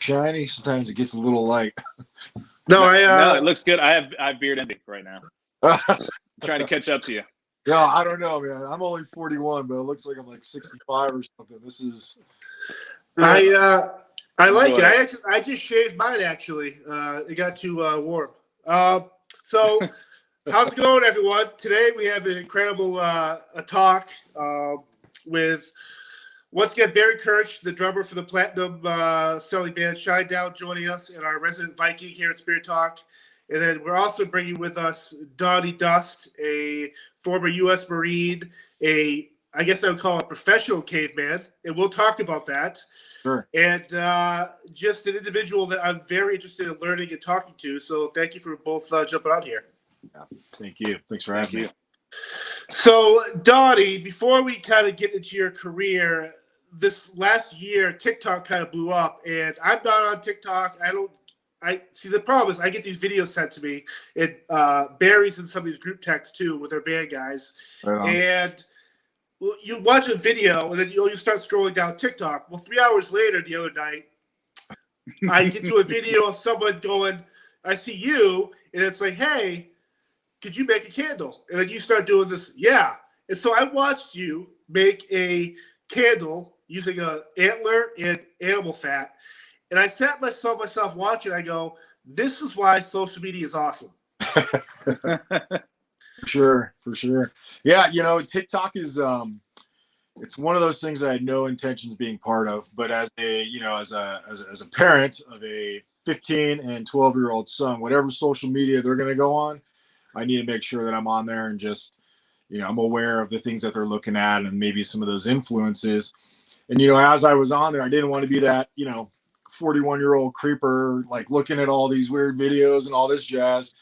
shiny. Sometimes it gets a little light. No, no, it looks good. I have beard envy right now. Trying to catch up to you. Yeah, I don't know, man. I'm only 41, but it looks like I'm like 65 or something. This is. I like it. I just shaved mine actually. It got too warm. So how's it going, everyone? Today we have an incredible a talk with once again Barry Kerch, the drummer for the platinum selling band Shinedown, joining us, and our resident Viking here at Spirit Talk. And then we're also bringing with us Donny Dust, a former U.S. Marine, I guess I would call a professional caveman, and we'll talk about that. Sure. And just an individual that I'm very interested in learning and talking to. So thank you for both jumping out here. Yeah, thank you. Thanks for having me. So, Donny, before we kind of get into your career, this last year, TikTok kind of blew up, and I'm not on TikTok. I see the problem is I get these videos sent to me. It Barry's in some of these group texts too with our band guys, and you watch a video and then you start scrolling down TikTok. Well, 3 hours later, the other night, I get to a video of someone going, "I see you," and it's like, "Hey, could you make a candle?" And then you start doing this, yeah. And so I watched you make a candle using a antler and animal fat. And I sat myself watching. I go, this is why social media is awesome. For sure. Yeah, TikTok is it's one of those things I had no intentions being part of, but as a parent of a 15 and 12-year-old son, whatever social media they're going to go on, I need to make sure that I'm on there and just, I'm aware of the things that they're looking at and maybe some of those influences. And as I was on there, I didn't want to be that, 41-year-old creeper, like looking at all these weird videos and all this jazz.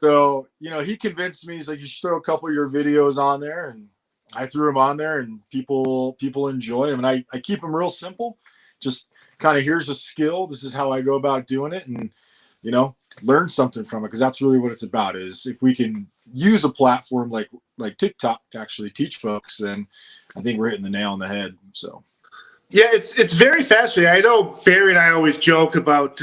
So, he convinced me. He's like, you should throw a couple of your videos on there. And I threw them on there, and people enjoy them. And I keep them real simple. Just kind of, here's a skill. This is how I go about doing it. And, learn something from it. Because that's really what it's about, is if we can use a platform like TikTok to actually teach folks, then I think we're hitting the nail on the head. So. Yeah, it's very fascinating. I know Barry and I always joke about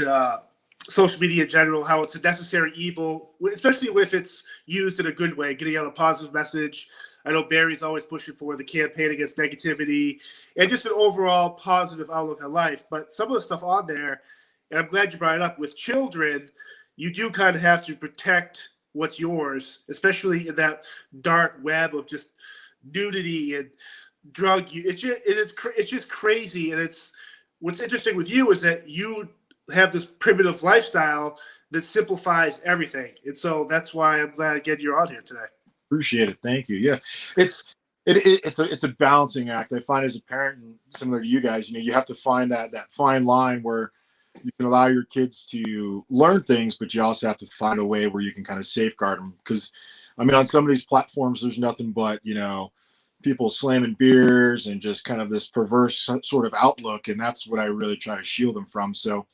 social media in general, how it's a necessary evil, especially if it's used in a good way, getting out a positive message. I know Barry's always pushing for the campaign against negativity and just an overall positive outlook on life. But some of the stuff on there, and I'm glad you brought it up, with children, you do kind of have to protect what's yours, especially in that dark web of just nudity and drug use. It's just crazy. And what's interesting with you is that you have this primitive lifestyle that simplifies everything, and so that's why I'm glad again you're on here today. Appreciate it. Thank you. Yeah, it's a balancing act. I find as a parent, and similar to you guys, you have to find that fine line where you can allow your kids to learn things, but you also have to find a way where you can kind of safeguard them. Because on some of these platforms, there's nothing but people slamming beers and just kind of this perverse sort of outlook. And that's what I really try to shield them from. So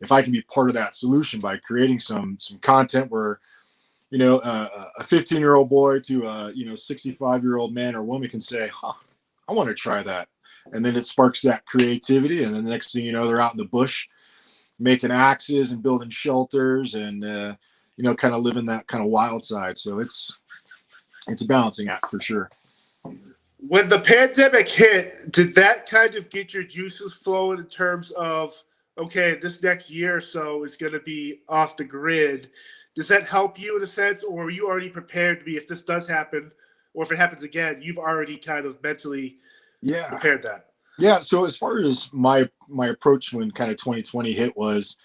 if I can be part of that solution by creating some content where, a 15-year-old boy to a, 65-year-old man or woman can say, I want to try that. And then it sparks that creativity. And then the next thing you know, they're out in the bush making axes and building shelters and, kind of living that kind of wild side. So it's a balancing act for sure. When the pandemic hit, did that kind of get your juices flowing in terms of, okay, this next year or so is going to be off the grid? Does that help you in a sense, or are you already prepared to be, if this does happen, or if it happens again, you've already kind of mentally prepared that? Yeah. So as far as my approach when kind of 2020 hit was,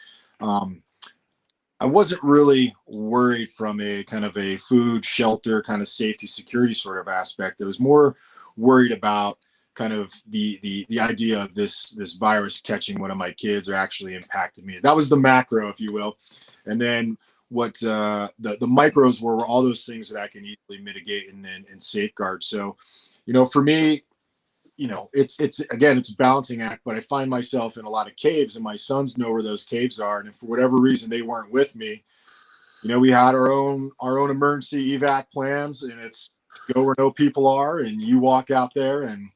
I wasn't really worried from a kind of a food, shelter, kind of safety, security sort of aspect. I was more worried about kind of the idea of this virus catching one of my kids or actually impacting me. That was the macro, if you will. And then what the micros were all those things that I can easily mitigate and safeguard. So, for me, it's a balancing act, but I find myself in a lot of caves, and my sons know where those caves are. And if for whatever reason they weren't with me, we had our own emergency evac plans, and it's go where no people are, and you walk out there, and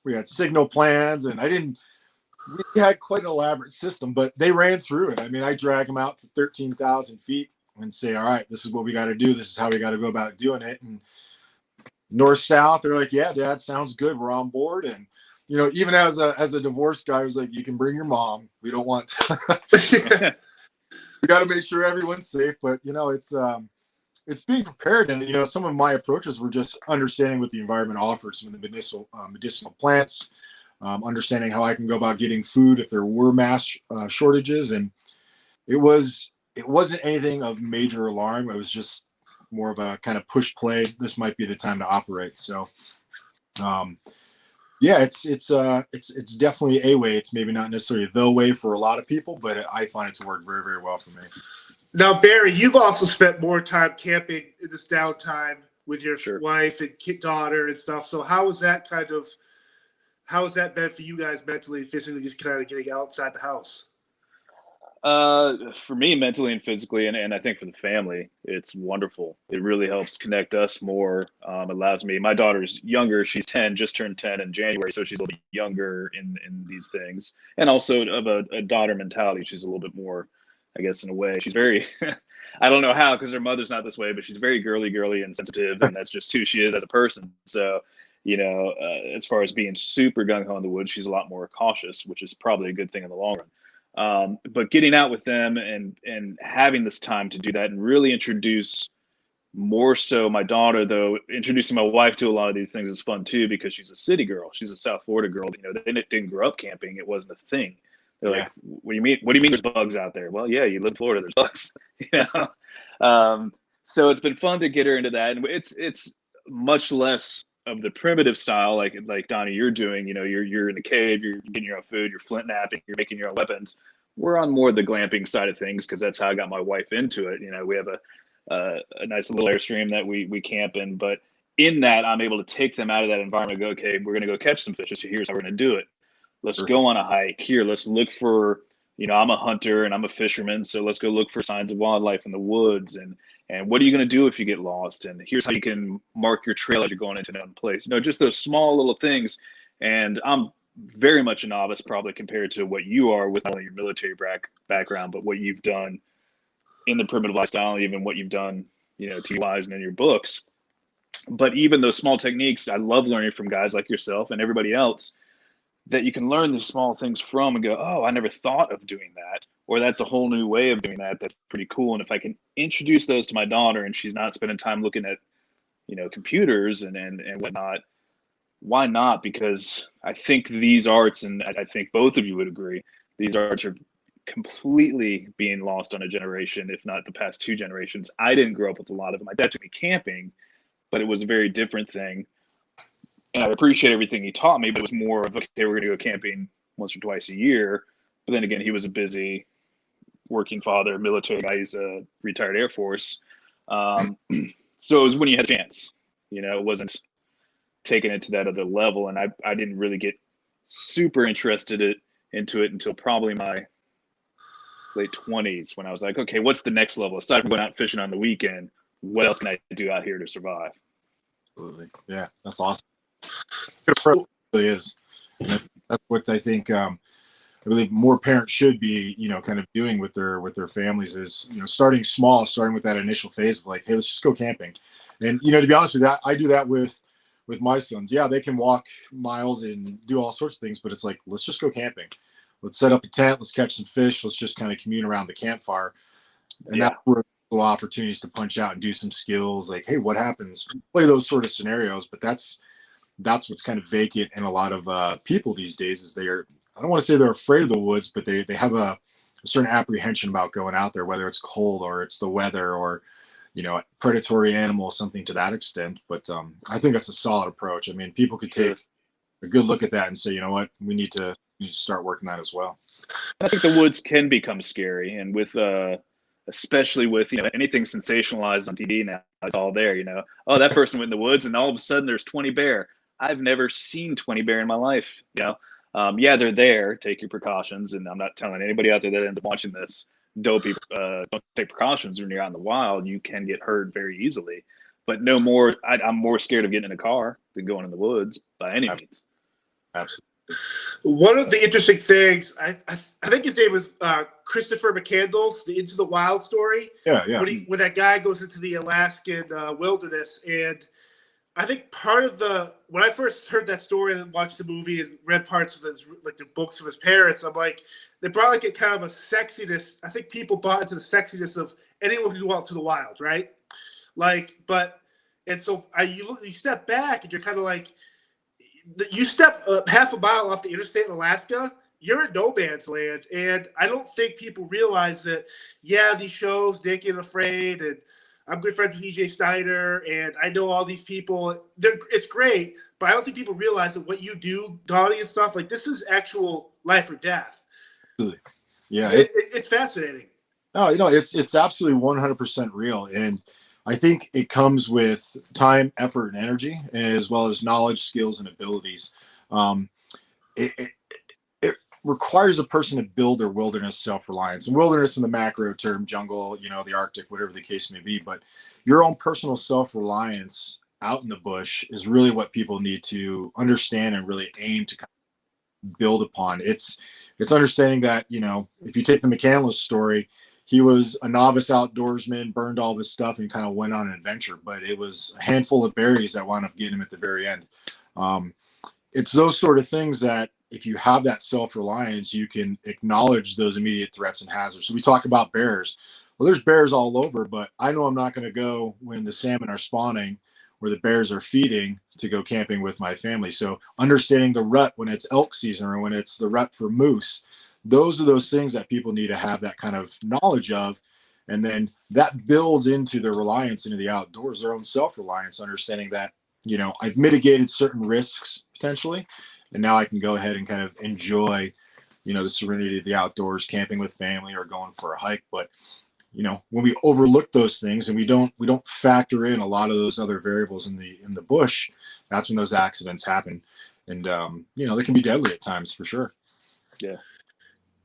we had signal plans, and I didn't we had quite an elaborate system, but they ran through it. I mean, I drag them out to 13,000 feet and say, all right, this is what we got to do. This is how we got to go about doing it. And north, south, they're like, yeah, Dad, sounds good. We're on board. And, you know, even as a divorced guy, I was like, you can bring your mom. We don't want to. We got to make sure everyone's safe. But, you know, it's being prepared. And, you know, some of my approaches were just understanding what the environment offers, some of the medicinal plants, understanding how I can go about getting food if there were mass shortages. And it wasn't anything of major alarm. It was just more of a kind of push play. This might be the time to operate. So, yeah, it's definitely a way. It's maybe not necessarily the way for a lot of people, but I find it to work very, very well for me. Now, Barry, you've also spent more time camping in this downtime with your wife and daughter and stuff. So how has that been for you guys mentally and physically, just kind of getting outside the house? For me, mentally and physically, and I think for the family, it's wonderful. It really helps connect us more. Allows me. My daughter's younger; she's 10, just turned 10 in January, so she's a little bit younger in these things, and also of a daughter mentality. She's a little bit more, I guess, in a way. She's very, I don't know how, because her mother's not this way, but she's very girly and sensitive, and that's just who she is as a person. So, you know, as far as being super gung ho in the woods, she's a lot more cautious, which is probably a good thing in the long run. But getting out with them and having this time to do that and really introduce more so my daughter, though introducing my wife to a lot of these things is fun too, because she's a city girl. She's a South Florida girl. You know, they didn't grow up camping. It wasn't a thing. They're like, what do you mean? What do you mean there's bugs out there? Well, yeah, you live in Florida, there's bugs. You know? So it's been fun to get her into that. And it's much less of the primitive style, like Donnie, you're doing. You know, you're in the cave, you're getting your own food, you're flint-napping, you're making your own weapons. We're on more the glamping side of things, because that's how I got my wife into it. You know, we have a nice little airstream that we camp in, but in that, I'm able to take them out of that environment and go, okay, we're going to go catch some fish. So here's how we're going to do it. Let's go on a hike here. Let's look for, you know, I'm a hunter and I'm a fisherman, so let's go look for signs of wildlife in the woods. And what are you going to do if you get lost? And here's how you can mark your trail as you're going into another place. You know, just those small little things. And I'm very much a novice, probably compared to what you are with not only your military background, but what you've done in the primitive lifestyle, even what you've done, you know, TV-wise and in your books. But even those small techniques, I love learning from guys like yourself and everybody else, that you can learn these small things from and go, oh, I never thought of doing that. Or that's a whole new way of doing that. That's pretty cool. And if I can introduce those to my daughter and she's not spending time looking at, you know, computers and whatnot, why not? Because I think these arts, and I think both of you would agree, these arts are completely being lost on a generation, if not the past two generations. I didn't grow up with a lot of them. My dad took me camping, but it was a very different thing. And I appreciate everything he taught me, but it was more of, okay, we're going to go camping once or twice a year. But then again, he was a busy working father, military guy. He's a retired Air Force. So it was when you had a chance. You know, it wasn't taking it to that other level. And I didn't really get super interested into it until probably my late 20s, when I was like, okay, what's the next level? Aside from going out fishing on the weekend, what else can I do out here to survive? Absolutely. Yeah, that's awesome. It really is. That's what I think I believe more parents should be, you know, kind of doing with their families is, you know, starting small, starting with that initial phase of like, hey, let's just go camping. And, you know, to be honest with you, I do that with my sons. Yeah, they can walk miles and do all sorts of things, but it's like, let's just go camping. Let's set up a tent. Let's catch some fish. Let's just kind of commune around the campfire. And that's where little opportunities to punch out and do some skills. Like, hey, what happens? Play those sort of scenarios. But that's what's kind of vacant in a lot of people these days, is I don't want to say they're afraid of the woods, but they have a certain apprehension about going out there, whether it's cold or it's the weather or, you know, predatory animals, something to that extent. But I think that's a solid approach. I mean, people could take a good look at that and say, you know what, we need to start working that as well. I think the woods can become scary, and with especially with, you know, anything sensationalized on TV now, it's all there. You know, oh, that person went in the woods and all of a sudden there's 20 bear. I've never seen 20 bear in my life. You know, yeah, they're there. Take your precautions, and I'm not telling anybody out there that ends up watching this, don't take precautions when you're out in the wild. You can get hurt very easily. But no more. I'm more scared of getting in a car than going in the woods by any means. Absolutely. One of the interesting things, I think his name was Christopher McCandless, the Into the Wild story. Yeah, yeah. When that guy goes into the Alaskan wilderness, and I think part of when I first heard that story and watched the movie and read parts of the books of his parents, I'm like, they brought like a kind of a sexiness. I think people bought into the sexiness of anyone who go out to the wild, right? Like, and so you step back and you're kind of like, you step half a mile off the interstate in Alaska, you're in no man's land. And I don't think people realize that, yeah, these shows, Naked and Afraid, and I'm good friends with EJ Steiner, and I know all these people. It's great, but I don't think people realize that what you do, Donny and stuff, like this is actual life or death. Absolutely. Yeah. So it's fascinating. No, it's absolutely 100% real. And I think it comes with time, effort, and energy, as well as knowledge, skills, and abilities. It requires a person to build their wilderness self-reliance. And wilderness in the macro term, jungle, the Arctic, whatever the case may be. But your own personal self-reliance out in the bush is really what people need to understand and really aim to kind of build upon. It's understanding that, if you take the McCandless story, he was a novice outdoorsman, burned all of his stuff, and kind of went on an adventure. But it was a handful of berries that wound up getting him at the very end. It's those sort of things that if you have that self-reliance, you can acknowledge those immediate threats and hazards. So we talk about bears. Well, there's bears all over, but I know I'm not going to go when the salmon are spawning where the bears are feeding to go camping with my family. So understanding the rut when it's elk season or when it's the rut for moose, those are those things that people need to have that kind of knowledge of. And then that builds into their reliance into the outdoors, their own self-reliance, understanding that, I've mitigated certain risks potentially, and now I can go ahead and kind of enjoy, the serenity of the outdoors, camping with family or going for a hike. But, when we overlook those things and we don't factor in a lot of those other variables in the bush, that's when those accidents happen. And, they can be deadly at times for sure. Yeah.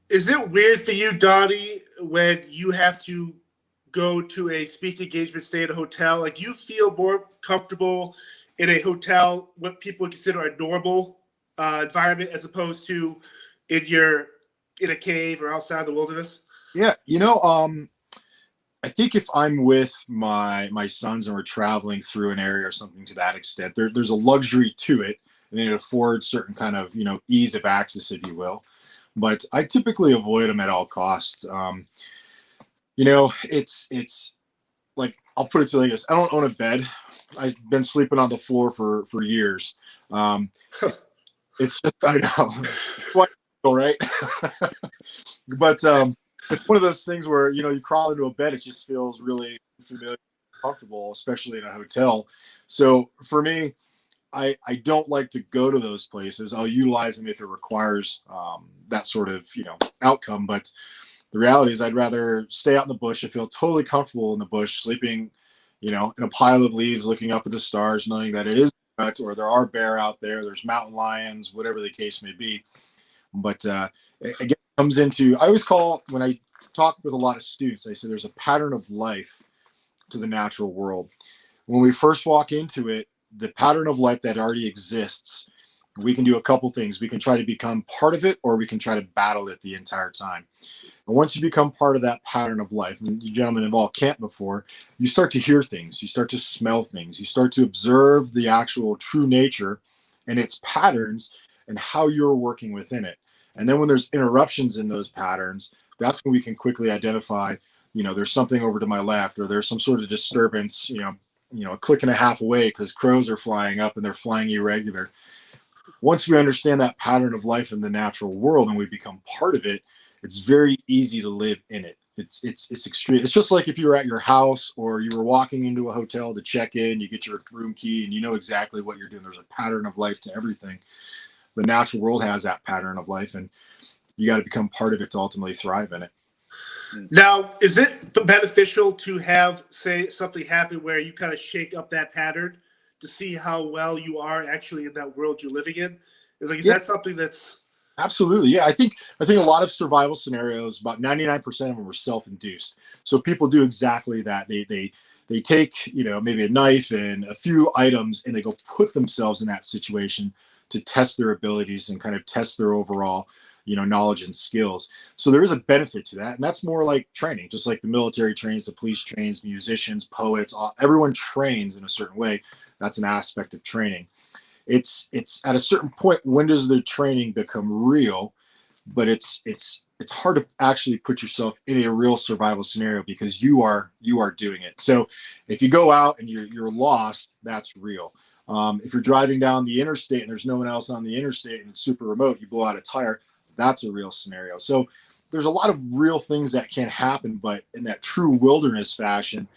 Is it weird for you, Donny, when you have to go to a speaking engagement, stay at a hotel? Like, do you feel more comfortable in a hotel, what people would consider a normal environment, as opposed to in a cave or outside the wilderness? Yeah, I think if I'm with my sons and we're traveling through an area or something to that extent, there's a luxury to it, and it affords certain kind of ease of access, if you will. But I typically avoid them at all costs. It's like, I'll put it to like this: I don't own a bed. I've been sleeping on the floor for years. It's just, I know, quite right. But it's one of those things where you crawl into a bed, it just feels really familiar, comfortable, especially in a hotel. So for me, I don't like to go to those places. I'll utilize them if it requires that sort of outcome. But the reality is, I'd rather stay out in the bush and feel totally comfortable in the bush, sleeping, in a pile of leaves, looking up at the stars, knowing that it is, or there are bear out there, there's mountain lions, whatever the case may be. But again, it comes into, I always call, when I talk with a lot of students, I say there's a pattern of life to the natural world. When we first walk into it, the pattern of life that already exists, we can do a couple things. We can try to become part of it, or we can try to battle it the entire time. And once you become part of that pattern of life, and you gentlemen have all camped before, you start to hear things, you start to smell things, you start to observe the actual true nature and its patterns and how you're working within it. And then when there's interruptions in those patterns, that's when we can quickly identify, there's something over to my left, or there's some sort of disturbance, a click and a half away because crows are flying up and they're flying irregular. Once we understand that pattern of life in the natural world and we become part of it, it's very easy to live in it. It's extreme. It's just like if you were at your house or you were walking into a hotel to check in, you get your room key and you know exactly what you're doing. There's a pattern of life to everything. The natural world has that pattern of life, and you got to become part of it to ultimately thrive in it. Now, is it beneficial to have, say, something happen where you kind of shake up that pattern to see how well you are actually in that world you're living in? Is that something that's... Absolutely. Yeah. I think a lot of survival scenarios, about 99% of them are self-induced. So people do exactly that. They take, maybe a knife and a few items and they go put themselves in that situation to test their abilities and kind of test their overall, knowledge and skills. So there is a benefit to that. And that's more like training, just like the military trains, the police trains, musicians, poets, everyone trains in a certain way. That's an aspect of training. It's at a certain point, when does the training become real? But it's hard to actually put yourself in a real survival scenario because you are doing it. So if you go out and you're lost, that's real. If you're driving down the interstate and there's no one else on the interstate and it's super remote, you blow out a tire, that's a real scenario. So there's a lot of real things that can happen, but in that true wilderness fashion,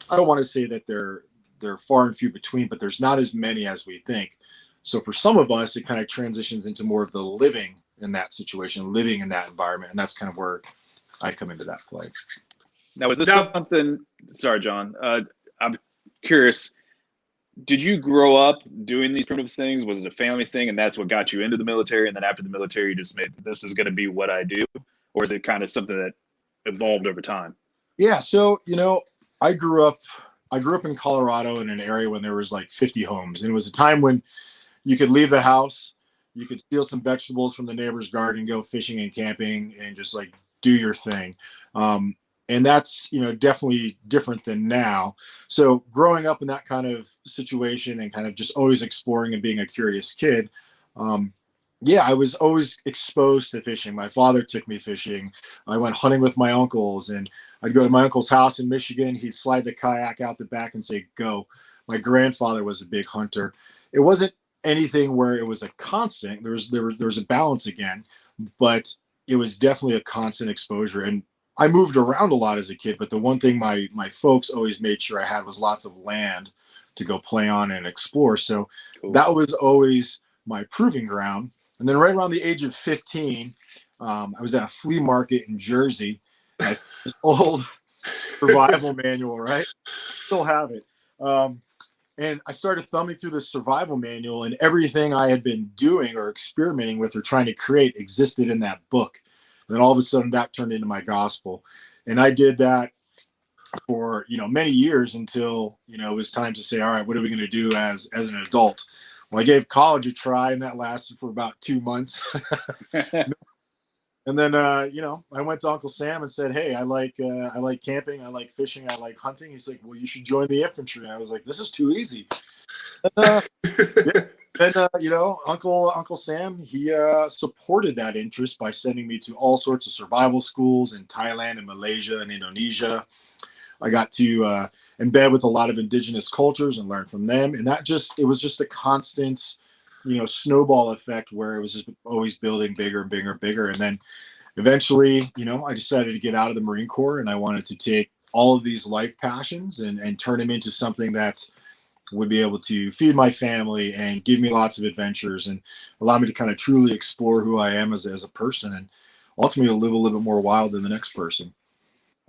I don't want to say that they're far and few between, but there's not as many as we think. So for some of us, it kind of transitions into more of the living in that situation, living in that environment. And that's kind of where I come into that play. Now, is this something, sorry, John, I'm curious, did you grow up doing these primitive things? Was it a family thing and that's what got you into the military? And then after the military, you just made, this is going to be what I do? Or is it kind of something that evolved over time? Yeah. So, I grew up in Colorado in an area when there was like 50 homes. And it was a time when you could leave the house, you could steal some vegetables from the neighbor's garden, go fishing and camping and just like do your thing. And that's, definitely different than now. So growing up in that kind of situation and kind of just always exploring and being a curious kid, I was always exposed to fishing. My father took me fishing. I went hunting with my uncles, and I'd go to my uncle's house in Michigan. He'd slide the kayak out the back and say, go. My grandfather was a big hunter. It wasn't anything where it was a constant. There was a balance again, but it was definitely a constant exposure. And I moved around a lot as a kid, but the one thing my folks always made sure I had was lots of land to go play on and explore. So cool. That was always my proving ground. And then right around the age of 15, I was at a flea market in Jersey. And this old survival manual, right? Still have it. And I started thumbing through the survival manual, and everything I had been doing or experimenting with or trying to create existed in that book. And then all of a sudden that turned into my gospel. And I did that for, many years until, it was time to say, all right, what are we going to do as an adult? Well, I gave college a try, and that lasted for about 2 months. And then, I went to Uncle Sam and said, hey, I like camping. I like fishing. I like hunting. He's like, well, you should join the infantry. And I was like, this is too easy. Then, Uncle Sam, he supported that interest by sending me to all sorts of survival schools in Thailand and Malaysia and Indonesia. I got to embed with a lot of indigenous cultures and learn from them. And it was just a constant, snowball effect where it was just always building bigger and bigger and bigger. And then eventually, I decided to get out of the Marine Corps, and I wanted to take all of these life passions and turn them into something that would be able to feed my family and give me lots of adventures and allow me to kind of truly explore who I am as a person and ultimately live a little bit more wild than the next person.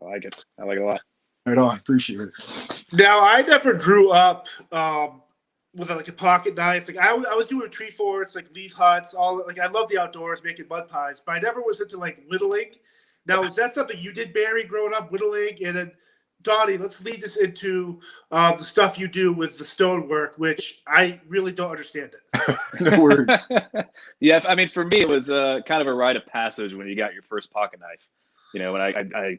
I like it. I like it a lot. Right on. Appreciate it. Now, I never grew up with like a pocket knife. Like I was doing tree forts, like leaf huts, all like I love the outdoors, making mud pies, but I never was into like whittling. Now, is that something you did, Barry, growing up, whittling? And then Donny, let's lead this into the stuff you do with the stonework, which I really don't understand it. No worries. Yeah, I mean, for me, it was kind of a rite of passage when you got your first pocket knife. When I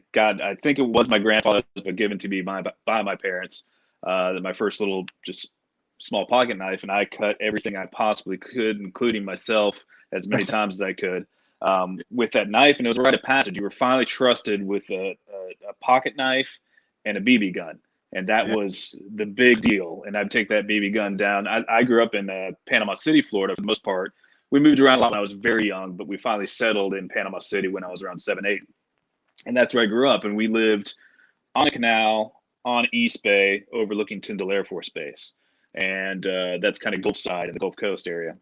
think it was my grandfather's, but given to me by my parents, my first little just small pocket knife, and I cut everything I possibly could, including myself, as many times as I could with that knife. And it was a rite of passage. You were finally trusted with a pocket knife and a BB gun. And that was the big deal. And I'd take that BB gun down. I grew up in Panama City, Florida, for the most part. We moved around a lot when I was very young, but we finally settled in Panama City when I was around 7, 8. And that's where I grew up. And we lived on a canal on East Bay overlooking Tyndall Air Force Base. And that's kind of Gulf side in the Gulf Coast area.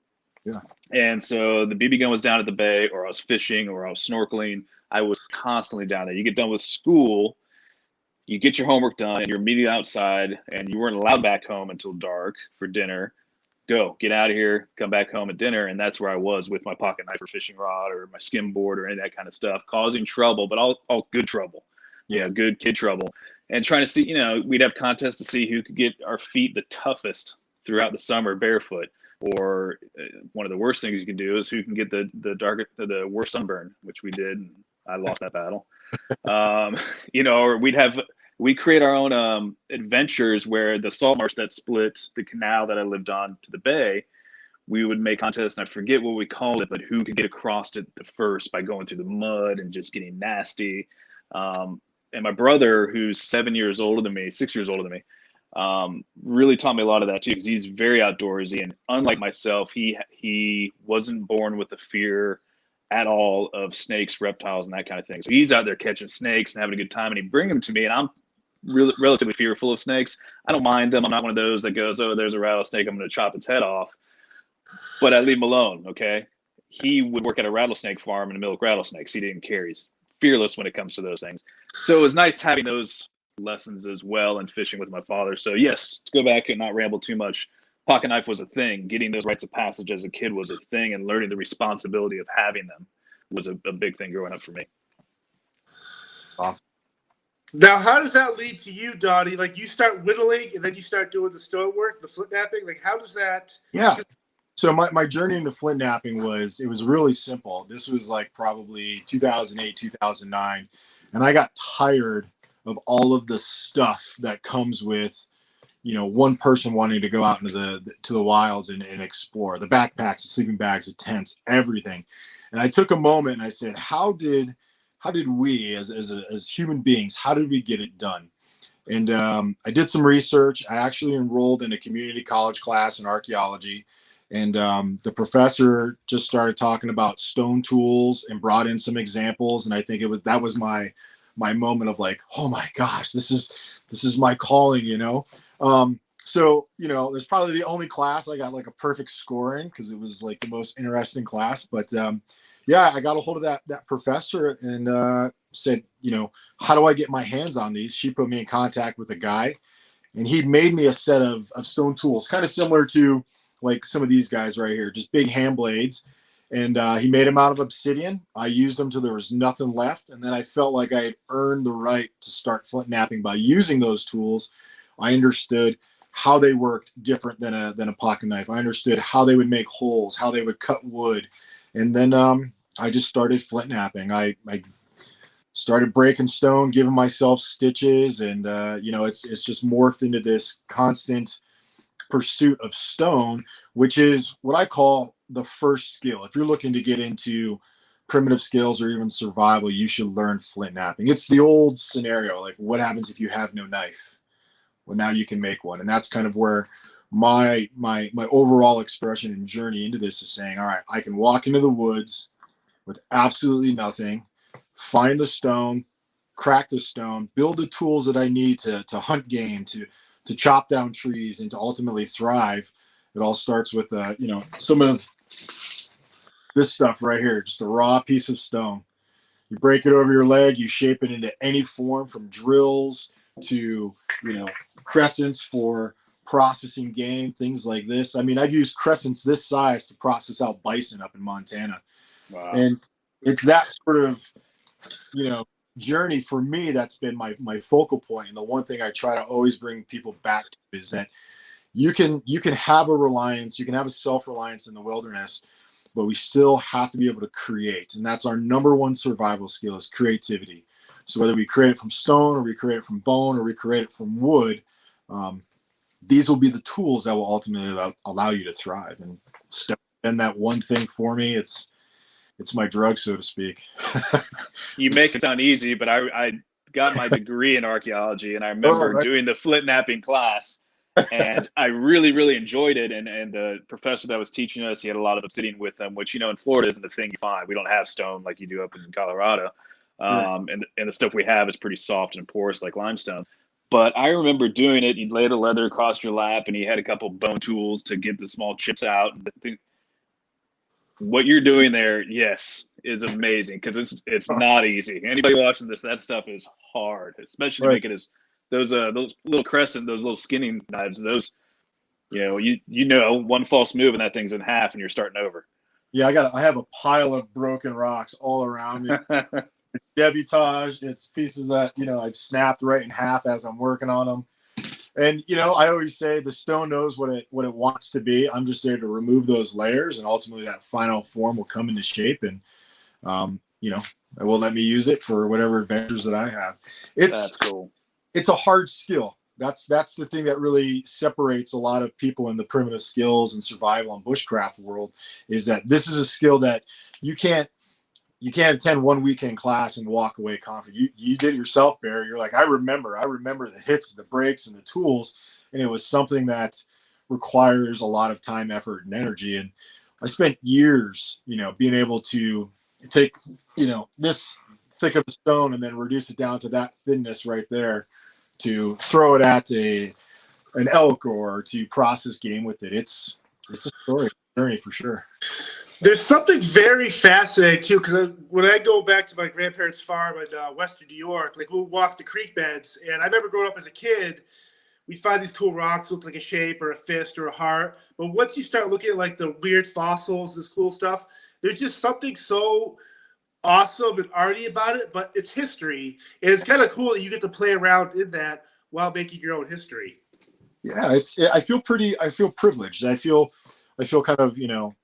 Yeah. And so the BB gun was down at the bay, or I was fishing, or I was snorkeling. I was constantly down there. You get done with school, you get your homework done, and you're immediately outside, and you weren't allowed back home until dark for dinner. Get out of here, come back home at dinner. And that's where I was with my pocket knife or fishing rod or my skim board or any of that kind of stuff, causing trouble, but all good trouble. Yeah, good kid trouble. And trying to see, we'd have contests to see who could get our feet the toughest throughout the summer barefoot. Or one of the worst things you can do is who can get the worst sunburn, which we did. And I lost that battle. Or we create our own adventures where the salt marsh that split the canal that I lived on to the bay, we would make contests, and I forget what we called it, but who could get across it the first by going through the mud and just getting nasty. And my brother, who's 6 years older than me, really taught me a lot of that too, because he's very outdoorsy, and unlike myself, he wasn't born with a fear at all of snakes, reptiles, and that kind of thing. So he's out there catching snakes and having a good time, and he'd bring them to me, and I'm really relatively fearful of snakes. I don't mind them. I'm not one of those that goes, oh, there's a rattlesnake, I'm going to chop its head off. But I leave him alone, okay? He would work at a rattlesnake farm and milk rattlesnakes. He didn't care. He's fearless when it comes to those things. So it was nice having those lessons as well, and fishing with my father. So yes, to go back and not ramble too much, pocket knife was a thing. Getting those rites of passage as a kid was a thing, and learning the responsibility of having them was a big thing growing up for me. Awesome. Now, how does that lead to you, Donny? Like, you start whittling and then you start doing the stonework, the flint-napping. Like, how does that? Yeah. So my journey into flint-napping was really simple. This was like probably 2008, 2009. And I got tired of all of the stuff that comes with, one person wanting to go out into the wilds and explore. The backpacks, the sleeping bags, the tents, everything. And I took a moment and I said, how did we as human beings, how did we get it done? And I did some research. I actually enrolled in a community college class in archaeology. And the professor just started talking about stone tools and brought in some examples. And I think that was my moment of like, oh my gosh, this is my calling, So, there's probably the only class I got like a perfect score in, because it was like the most interesting class. But yeah, I got a hold of that professor and said, how do I get my hands on these? She put me in contact with a guy, and he made me a set of stone tools, kind of similar to like some of these guys right here, just big hand blades. And he made them out of obsidian. I used them till there was nothing left. And then I felt like I had earned the right to start flint napping by using those tools. I understood how they worked different than a pocket knife. I understood how they would make holes, how they would cut wood. And then I just started flint napping. I started breaking stone, giving myself stitches. And, it's just morphed into this constant pursuit of stone, which is what I call the first skill. If you're looking to get into primitive skills or even survival, you should learn flint napping. It's the old scenario, like what happens if you have no knife? Well, now you can make one. And that's kind of where my overall expression and journey into this is saying, all right, I can walk into the woods with absolutely nothing, find the stone, crack the stone, build the tools that I need to hunt game, to chop down trees, and to ultimately thrive. It all starts with, some of this stuff right here, just a raw piece of stone. You break it over your leg, you shape it into any form, from drills to, crescents for processing game, things like this. I mean, I've used crescents this size to process out bison up in Montana. Wow. And it's that sort of, journey for me that's been my focal point. And the one thing I try to always bring people back to is that you can have a reliance, you can have a self-reliance in the wilderness, but we still have to be able to create. And that's our number one survival skill, is creativity. So whether we create it from stone, or we create it from bone, or we create it from wood, these will be the tools that will ultimately allow you to thrive. And step in that one thing for me, it's my drug, so to speak. You make it sound easy, but I got my degree in archaeology, and I remember doing the flint napping class, and I really, really enjoyed it. And the professor that was teaching us, he had a lot of obsidian with him, which, in Florida isn't the thing you find. We don't have stone like you do up in Colorado. And the stuff we have is pretty soft and porous like limestone. But I remember doing it. You'd lay the leather across your lap, and he had a couple bone tools to get the small chips out. What you're doing there, yes, is amazing, because it's not easy. Anybody watching this, that stuff is hard, especially to make it as those little crescent, those little skinning knives. Those, one false move and that thing's in half, and you're starting over. Yeah, I have a pile of broken rocks all around me. It's debutage. It's pieces that I've snapped right in half as I'm working on them. And I always say the stone knows what it wants to be. I'm just there to remove those layers, and ultimately that final form will come into shape, and it will let me use it for whatever adventures that I have. That's cool. It's a hard skill. That's the thing that really separates a lot of people in the primitive skills and survival and bushcraft world, is that this is a skill that you can't attend one weekend class and walk away confident. You did it yourself, Barry. You're like, I remember the hits, the breaks, and the tools, and it was something that requires a lot of time, effort, and energy. And I spent years, being able to take, this thick of a stone and then reduce it down to that thinness right there to throw it at an elk or to process game with it. It's a story, a journey for sure. There's something very fascinating too, because when I go back to my grandparents' farm in Western New York, like we'll walk the creek beds, and I remember growing up as a kid, we'd find these cool rocks that look like a shape or a fist or a heart. But once you start looking at like the weird fossils, this cool stuff, there's just something so awesome and arty about it. But it's history, and it's kind of cool that you get to play around in that while making your own history. Yeah, I feel privileged. I feel kind of,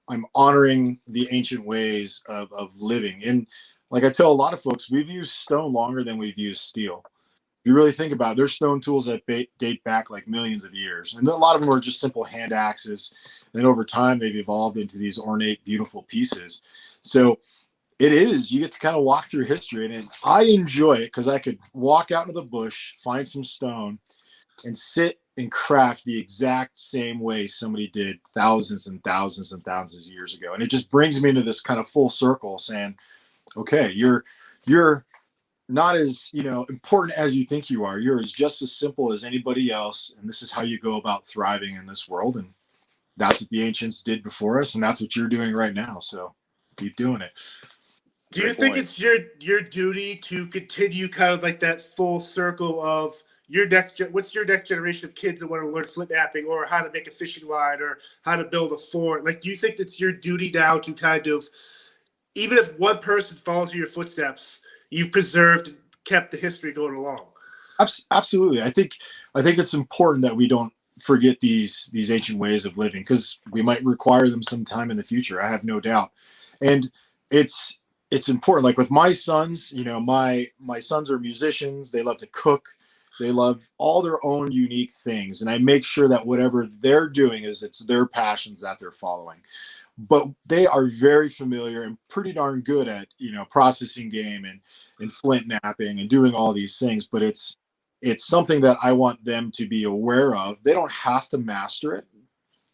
I'm honoring the ancient ways of living. And like I tell a lot of folks, we've used stone longer than we've used steel. If you really think about it, there's stone tools that date back like millions of years. And a lot of them are just simple hand axes. And over time, they've evolved into these ornate, beautiful pieces. So you get to kind of walk through history. And I enjoy it because I could walk out into the bush, find some stone, and sit and craft the exact same way somebody did thousands and thousands and thousands of years ago. And it just brings me into this kind of full circle saying, okay, you're not as, important as you think you are. You're just as simple as anybody else. And this is how you go about thriving in this world. And that's what the ancients did before us. And that's what you're doing right now. So keep doing it. Do you think it's your duty to continue kind of like that full circle of what's your next generation of kids that want to learn flint-napping or how to make a fishing line or how to build a fort? Like, do you think it's your duty now to kind of, even if one person follows in your footsteps, you've preserved and kept the history going along? Absolutely. I think it's important that we don't forget these ancient ways of living, because we might require them sometime in the future. I have no doubt. And it's important. Like with my sons, my sons are musicians. They love to cook. They love all their own unique things. And I make sure that whatever they're doing it's their passions that they're following. But they are very familiar and pretty darn good at, processing game and flint napping and doing all these things. But it's something that I want them to be aware of. They don't have to master it.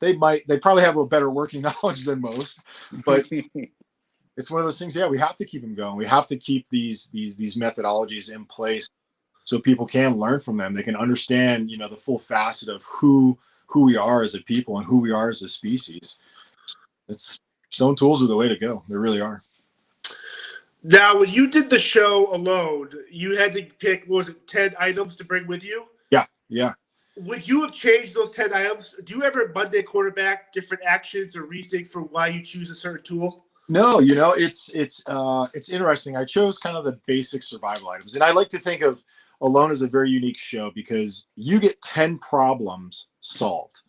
They probably have a better working knowledge than most, but it's one of those things. Yeah, we have to keep them going. We have to keep these methodologies in place so people can learn from them. They can understand, the full facet of who we are as a people and who we are as a species. Stone tools are the way to go. They really are. Now, when you did the show alone, you had to pick, 10 items to bring with you? Yeah. Would you have changed those 10 items? Do you ever Monday quarterback different actions or reasoning for why you choose a certain tool? No, it's interesting. I chose kind of the basic survival items, and I like to think of Alone as a very unique show because you get 10 problems solved.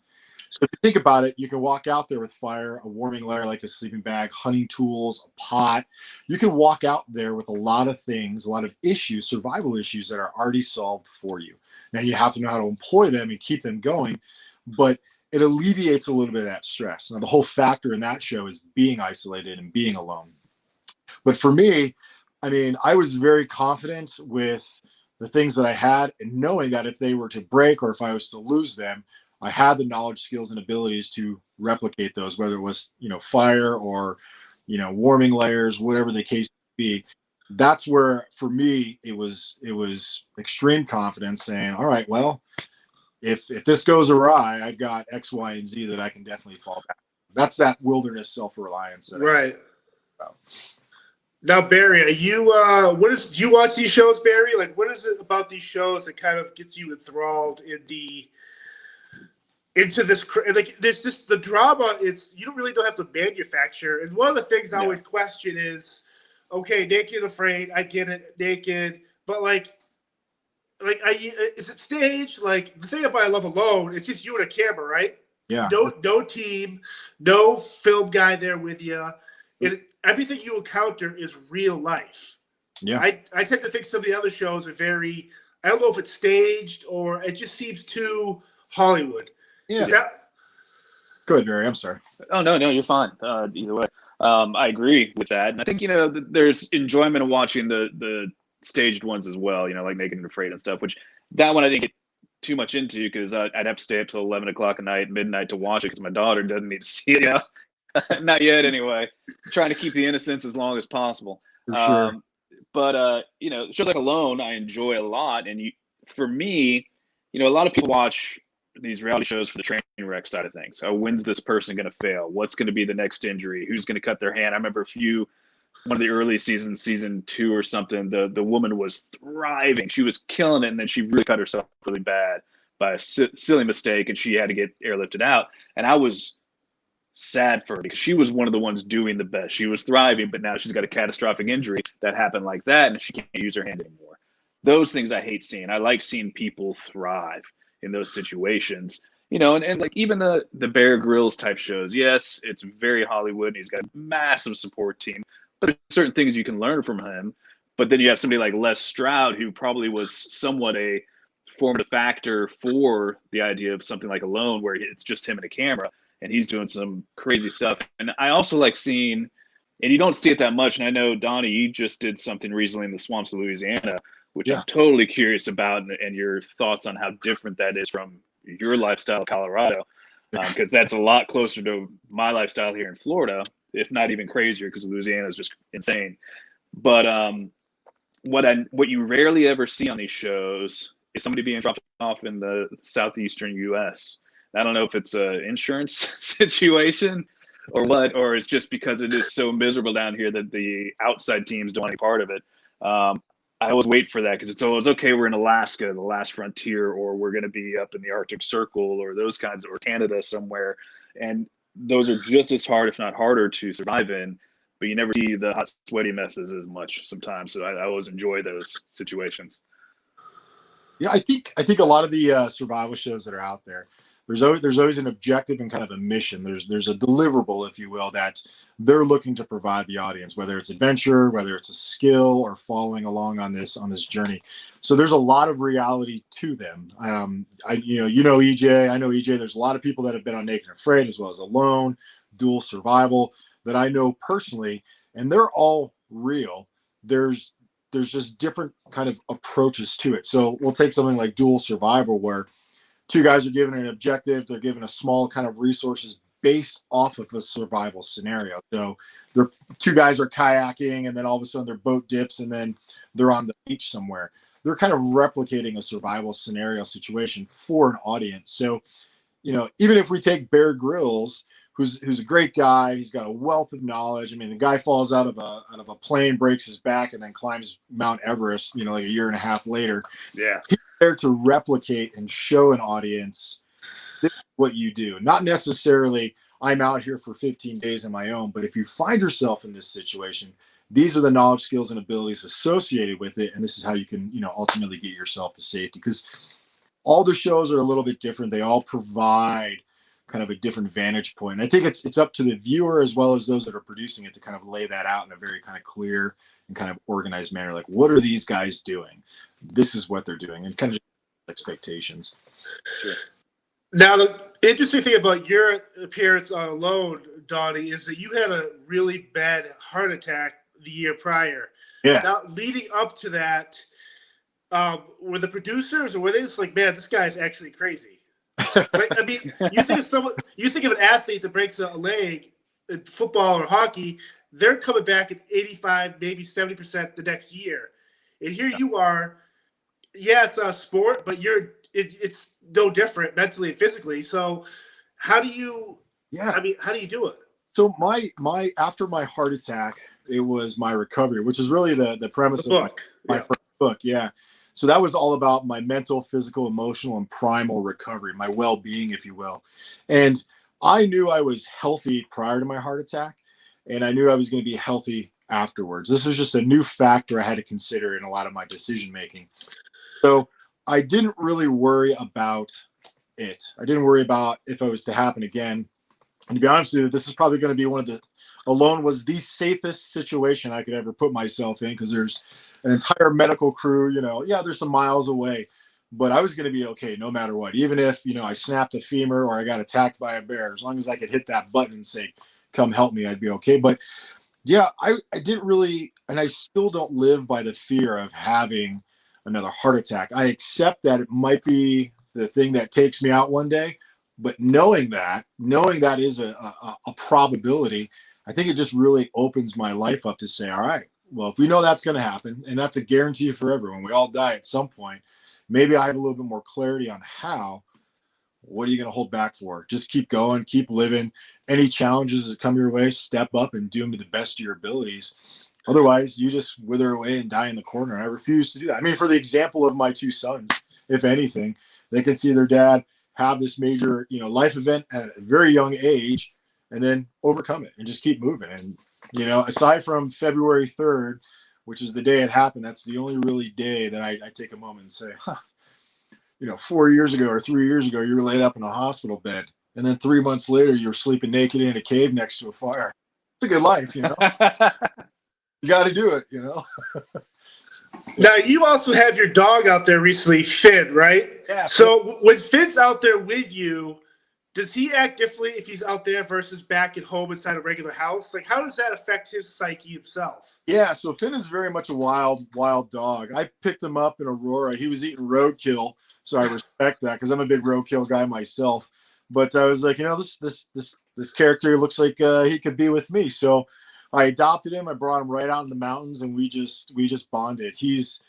So if you think about it, you can walk out there with fire, a warming layer like a sleeping bag, hunting tools, a pot. You can walk out there with a lot of things, a lot of issues, survival issues that are already solved for you. Now you have to know how to employ them and keep them going, but it alleviates a little bit of that stress. Now the whole factor in that show is being isolated and being alone. But for me, I was very confident with the things that I had, and knowing that if they were to break or if I was to lose them, I had the knowledge, skills, and abilities to replicate those, whether it was, fire or, warming layers, whatever the case may be. That's where, for me, it was extreme confidence saying, all right, well, if this goes awry, I've got X, Y, and Z that I can definitely fall back. That's that wilderness self-reliance. Right. Now, Barry, are you do you watch these shows, Barry? Like, what is it about these shows that kind of gets you enthralled into this? Like, there's just the drama. You don't have to manufacture. And one of the things I always question is, okay, naked, afraid, I get it, naked, but like like, is it staged? Like, the thing about I Love Alone, it's just you and a camera, right? Yeah. No team, no film guy there with you. Everything you encounter is real life. Yeah. I tend to think some of the other shows are very, I don't know if it's staged or it just seems too Hollywood. Yeah. Is that? Go ahead, Barry. I'm sorry. Oh no, you're fine. Either way, I agree with that, and I think there's enjoyment in watching the staged ones as well. Like Naked and Afraid and stuff. Which that one I didn't get too much into because I'd have to stay up till 11 o'clock at night, midnight to watch it because my daughter doesn't need to see it. Not yet anyway. I'm trying to keep the innocence as long as possible. For sure. But shows like Alone, I enjoy a lot, and for me, a lot of people watch these reality shows for the train wreck side of things. Oh, when's this person going to fail? What's going to be the next injury? Who's going to cut their hand? I remember one of the early seasons, season 2 or something, the woman was thriving. She was killing it, and then she really cut herself really bad by a silly mistake, and she had to get airlifted out. And I was sad for her because she was one of the ones doing the best. She was thriving, but now she's got a catastrophic injury that happened like that, and she can't use her hand anymore. Those things I hate seeing. I like seeing people thrive in those situations, and like even the Bear Grylls type shows. Yes, it's very Hollywood, and he's got a massive support team, but there's certain things you can learn from him. But then you have somebody like Les Stroud, who probably was somewhat a formative factor for the idea of something like Alone, where it's just him and a camera, and he's doing some crazy stuff. And I also like seeing, and you don't see it that much, and I know, Donny, you just did something recently in the swamps of Louisiana, which I'm totally curious about, and your thoughts on how different that is from your lifestyle in Colorado, because that's a lot closer to my lifestyle here in Florida, if not even crazier, because Louisiana is just insane. But what you rarely ever see on these shows is somebody being dropped off in the southeastern U.S. I don't know if it's an insurance situation or what, or it's just because it is so miserable down here that the outside teams don't want any part of it. I always wait for that because it's always okay. We're in Alaska, the last frontier, or we're going to be up in the Arctic Circle, or those kinds, or Canada somewhere, and those are just as hard, if not harder, to survive in. But you never see the hot, sweaty messes as much sometimes. So I always enjoy those situations. Yeah, I think a lot of the survival shows that are out there, there's always an objective and kind of a mission. There's a deliverable, if you will, that they're looking to provide the audience, whether it's adventure, whether it's a skill, or following along on this journey. So there's a lot of reality to them. EJ, I know EJ. There's a lot of people that have been on Naked and Afraid as well as Alone, Dual Survival that I know personally, and they're all real. There's just different kind of approaches to it. So we'll take something like Dual Survival, where two guys are given an objective. They're given a small kind of resources based off of a survival scenario. So two guys are kayaking, and then all of a sudden their boat dips, and then they're on the beach somewhere. They're kind of replicating a survival scenario situation for an audience. So, even if we take Bear Grylls, who's a great guy, he's got a wealth of knowledge. I mean, the guy falls out of a plane, breaks his back, and then climbs Mount Everest, like a year and a half later. Yeah. There to replicate and show an audience this is what you do. Not necessarily I'm out here for 15 days on my own, but if you find yourself in this situation, these are the knowledge, skills, and abilities associated with it, and this is how you can ultimately get yourself to safety. Because all the shows are a little bit different. They all provide kind of a different vantage point. And I think it's up to the viewer as well as those that are producing it to kind of lay that out in a very kind of clear and kind of organized manner. Like, what are these guys doing? This is what they're doing, and kind of expectations. Sure. Now, the interesting thing about your appearance on Alone, Donny, is that you had a really bad heart attack the year prior. Yeah. Now, leading up to that, were the producers, or were they just like, man, this guy's actually crazy? Right? I mean, you think of an athlete that breaks a leg in football or hockey, they're coming back at 85, maybe 70% the next year. And here you are. Yeah, it's a sport, but it's no different mentally and physically. So how do you do it? So my after my heart attack, it was my recovery, which is really the premise of my first book. Yeah. So that was all about my mental, physical, emotional, and primal recovery, my well-being, if you will. And I knew I was healthy prior to my heart attack, and I knew I was going to be healthy afterwards. This was just a new factor I had to consider in a lot of my decision making. So I didn't really worry about it. I didn't worry about if it was to happen again. And to be honest with you, this is probably going to be one of the alone was the safest situation I could ever put myself in, because there's an entire medical crew, yeah, there's some miles away, but I was going to be okay no matter what. Even if, I snapped a femur or I got attacked by a bear, as long as I could hit that button and say, come help me, I'd be okay. But yeah, I didn't really, and I still don't live by the fear of having another heart attack. I accept that it might be the thing that takes me out one day, but knowing that is a probability, I think it just really opens my life up to say, all right, well, if we know that's going to happen, and that's a guarantee for everyone, we all die at some point, maybe I have a little bit more clarity on how. What are you going to hold back for? Just keep going, keep living. Any challenges that come your way, step up and do them to the best of your abilities. Otherwise, you just wither away and die in the corner. I refuse to do that. I mean, for the example of my two sons, if anything, they can see their dad have this major, life event at a very young age and then overcome it and just keep moving. And, aside from February 3rd, which is the day it happened, that's the only really day that I take a moment and say, 4 years ago or 3 years ago, you were laid up in a hospital bed. And then 3 months later, you were sleeping naked in a cave next to a fire. It's a good life, You got to do it, Now, you also have your dog out there recently, Finn, right? Yeah. So when Finn's out there with you, does he act differently if he's out there versus back at home inside a regular house? Like, how does that affect his psyche himself? Yeah, so Finn is very much a wild dog. I picked him up in Aurora. He was eating roadkill, so I respect that because I'm a big roadkill guy myself. But I was like, this character looks like he could be with me. So I adopted him. I brought him right out in the mountains, and we just bonded. He's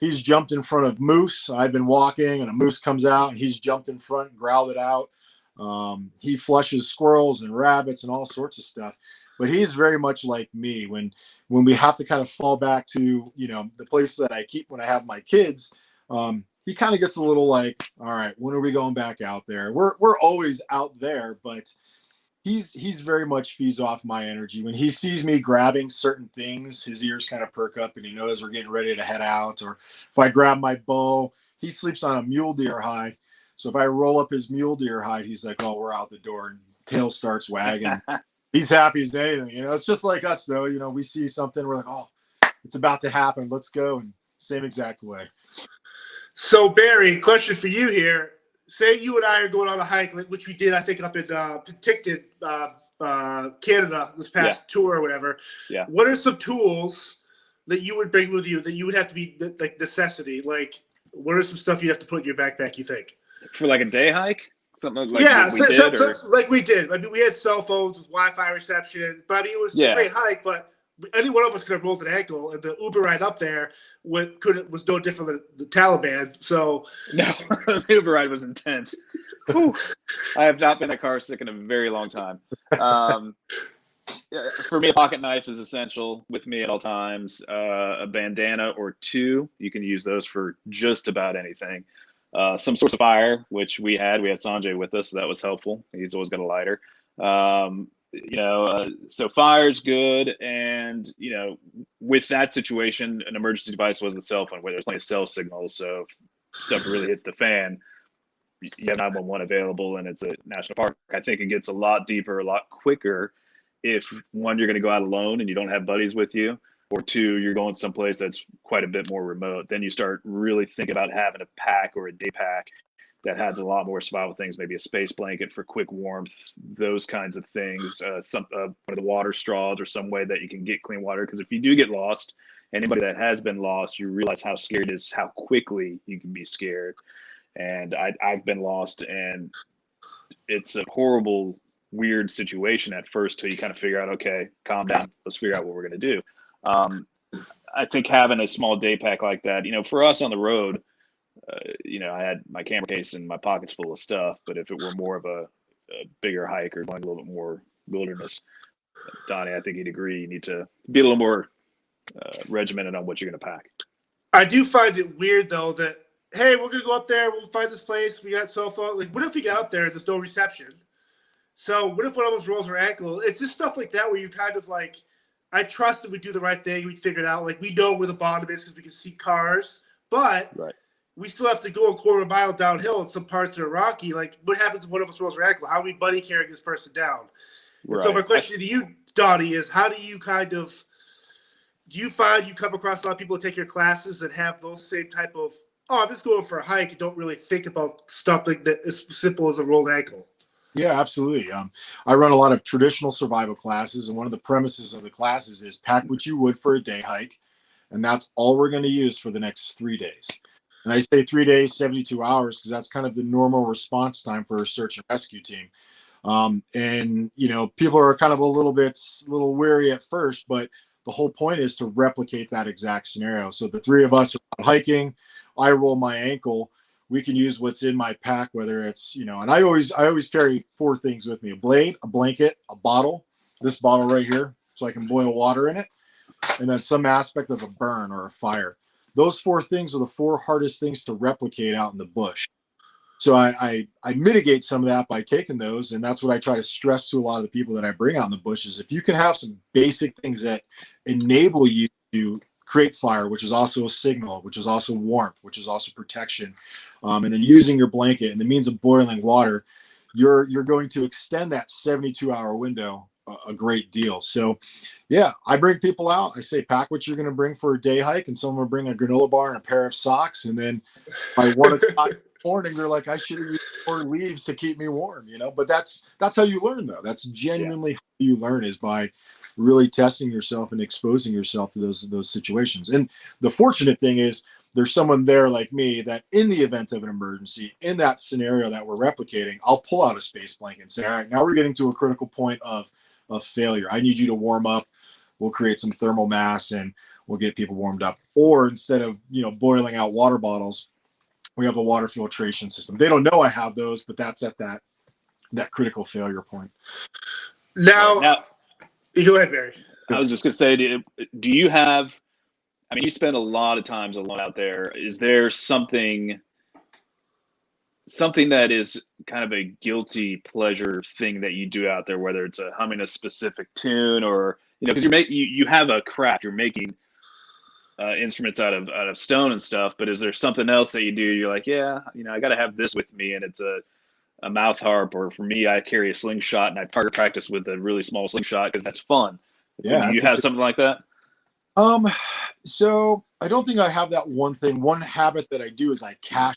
jumped in front of moose. I've been walking, and a moose comes out, and he's jumped in front and growled it out. He flushes squirrels and rabbits and all sorts of stuff. But he's very much like me. When we have to kind of fall back to the place that I keep when I have my kids, he kind of gets a little like, all right, when are we going back out there? We're always out there, but he's very much feeds off my energy. When he sees me grabbing certain things, his ears kind of perk up and he knows we're getting ready to head out. Or if I grab my bow, he sleeps on a mule deer hide. So if I roll up his mule deer hide, he's like, oh, we're out the door, and tail starts wagging. He's happy as anything. It's just like us though. We see something, we're like, oh, it's about to happen. Let's go. And same exact way. So Barry, question for you here. Say you and I are going on a hike, which we did, I think, up in Penticton, Canada, this past tour or whatever. Yeah. What are some tools that you would bring with you that you would have to be like necessity? Like, what are some stuff you have to put in your backpack, you think? For like a day hike? Something like like we did. I mean, we had cell phones with Wi-Fi reception, but I mean, it was a great hike, but any one of us could have rolled an ankle, and the Uber ride up there was no different than the Taliban. So no, the Uber ride was intense. I have not been a car sick in a very long time. For me, a pocket knife is essential with me at all times. A bandana or two, you can use those for just about anything. Some source of fire, which we had Sanjay with us, so that was helpful. He's always got a lighter. So fire's good. And, with that situation, an emergency device was the cell phone, where there's plenty of cell signals. So if stuff really hits the fan, you have 911 available, and it's a national park. I think it gets a lot deeper, a lot quicker if, one, you're going to go out alone and you don't have buddies with you, or two, you're going someplace that's quite a bit more remote. Then you start really thinking about having a pack or a day pack that has a lot more survival things, maybe a space blanket for quick warmth, those kinds of things, one of the water straws or some way that you can get clean water. Because if you do get lost, anybody that has been lost, you realize how scary it is, how quickly you can be scared. And I've been lost, and it's a horrible, weird situation at first till you kind of figure out, okay, calm down, let's figure out what we're going to do. I think having a small day pack like that, for us on the road, I had my camera case and my pockets full of stuff. But if it were more of a bigger hike or going a little bit more wilderness, Donnie, I think he'd agree. You need to be a little more regimented on what you're going to pack. I do find it weird, though, that, hey, we're going to go up there. We'll find this place. We got cell phone. Like, what if we got up there and there's no reception? So what if one of us rolls our ankle? It's just stuff like that where you kind of like, I trust that we do the right thing. We figure it out. Like, we know where the bottom is because we can see cars. But we still have to go a quarter mile downhill in some parts that are rocky. Like, what happens if one of us rolls our ankle? How are we buddy carrying this person down? And so my question to you, Donnie, is how do you do you find you come across a lot of people who take your classes that have those same type of, oh, I'm just going for a hike and don't really think about stuff like that as simple as a rolled ankle? Yeah, absolutely. I run a lot of traditional survival classes, and one of the premises of the classes is pack what you would for a day hike, and that's all we're going to use for the next 3 days. And I say 3 days, 72 hours, because that's kind of the normal response time for a search and rescue team. And people are kind of a little weary at first, but the whole point is to replicate that exact scenario. So the three of us are out hiking. I roll my ankle. We can use what's in my pack, whether it's, and I always carry 4 things with me: a blade, a blanket, a bottle, this bottle right here, so I can boil water in it, and then some aspect of a burn or a fire. Those 4 things are the 4 hardest things to replicate out in the bush. So I mitigate some of that by taking those, and that's what I try to stress to a lot of the people that I bring out in the bush is if you can have some basic things that enable you to create fire, which is also a signal, which is also warmth, which is also protection, and then using your blanket and the means of boiling water, you're going to extend that 72-hour window a great deal. So yeah, I bring people out. I say pack what you're going to bring for a day hike, and someone will bring a granola bar and a pair of socks, and then by 1 o'clock morning they're like, I should have used 4 leaves to keep me warm, but that's how you learn, though. That's genuinely how you learn, is by really testing yourself and exposing yourself to those situations. And the fortunate thing is there's someone there like me that in the event of an emergency, in that scenario that we're replicating, I'll pull out a space blanket and say, all right, now we're getting to a critical point of failure. I need you to warm up. We'll create some thermal mass and we'll get people warmed up. Or instead of boiling out water bottles, we have a water filtration system. They don't know I have those, but that's at that critical failure point. Now, go ahead, Barry. I was just going to say, do you have, you spend a lot of times alone out there. Is there something that is kind of a guilty pleasure thing that you do out there, whether it's humming a specific tune or, because you have a craft, you're making instruments out of stone and stuff, but is there something else that you do? You're like, yeah, I got to have this with me, and it's a mouth harp, or for me, I carry a slingshot and I target practice with a really small slingshot because that's fun. Yeah. Do you have something like that? So I don't think I have that one thing. One habit that I do is I cache.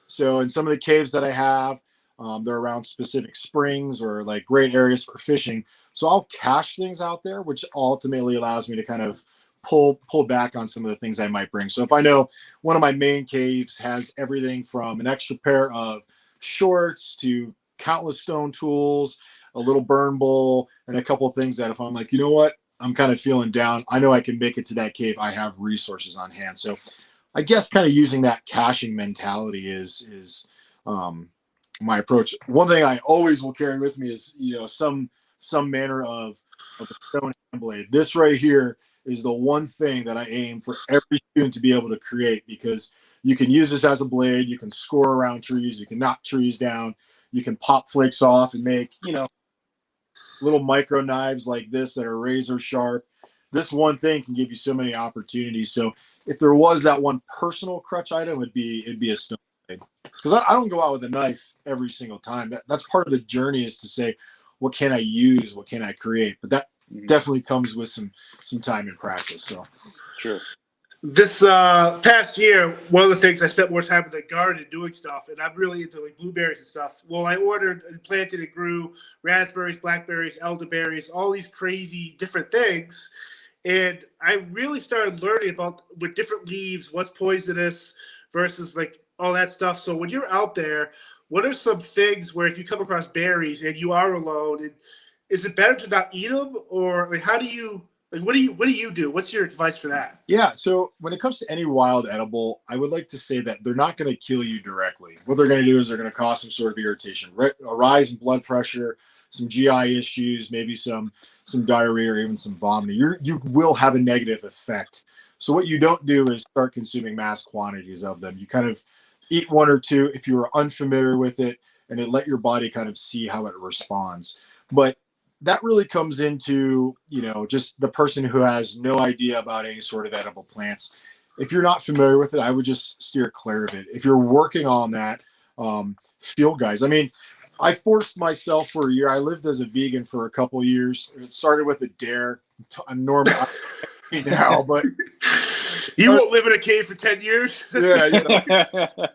So in some of the caves that I have, they're around specific springs or like great areas for fishing. So I'll cache things out there, which ultimately allows me to kind of pull back on some of the things I might bring. So if I know one of my main caves has everything from an extra pair of shorts to countless stone tools, a little burn bowl, and a couple of things that if I'm like, what, I'm kind of feeling down, I know I can make it to that cave. I have resources on hand. So I guess kind of using that caching mentality is my approach. One thing I always will carry with me is, some manner of a stone hand blade. This right here is the one thing that I aim for every student to be able to create, because you can use this as a blade. You can score around trees. You can knock trees down. You can pop flakes off and make, little micro knives like this that are razor sharp. This one thing can give you so many opportunities. So if there was that one personal crutch item, it'd be a stone blade. Because I don't go out with a knife every single time. That's part of the journey, is to say, what can I use? What can I create? But that definitely comes with some time and practice. So sure. This past year, one of the things I spent more time in the garden doing stuff, and I'm really into like blueberries and stuff. Well, I ordered and planted and grew raspberries, blackberries, elderberries, all these crazy different things. And I really started learning about with different leaves, what's poisonous versus like all that stuff. So when you're out there, what are some things where if you come across berries and you are alone, and is it better to not eat them, or like how do you? Like, what do you do? What's your advice for that? Yeah, so when it comes to any wild edible, I would like to say that they're not going to kill you directly. What they're going to do is they're going to cause some sort of irritation, a rise in blood pressure, some GI issues, maybe some diarrhea or even some vomiting. You will have a negative effect. So what you don't do is start consuming mass quantities of them. You kind of eat 1 or 2 if you are unfamiliar with it, and let your body kind of see how it responds. But that really comes into, just the person who has no idea about any sort of edible plants. if you're not familiar with it, I would just steer clear of it. If you're working on that, field guides. I mean, I forced myself for a year. I lived as a vegan for a couple of years. It started with a dare. I'm normal now, but you won't live in a cave for 10 years. yeah, you know.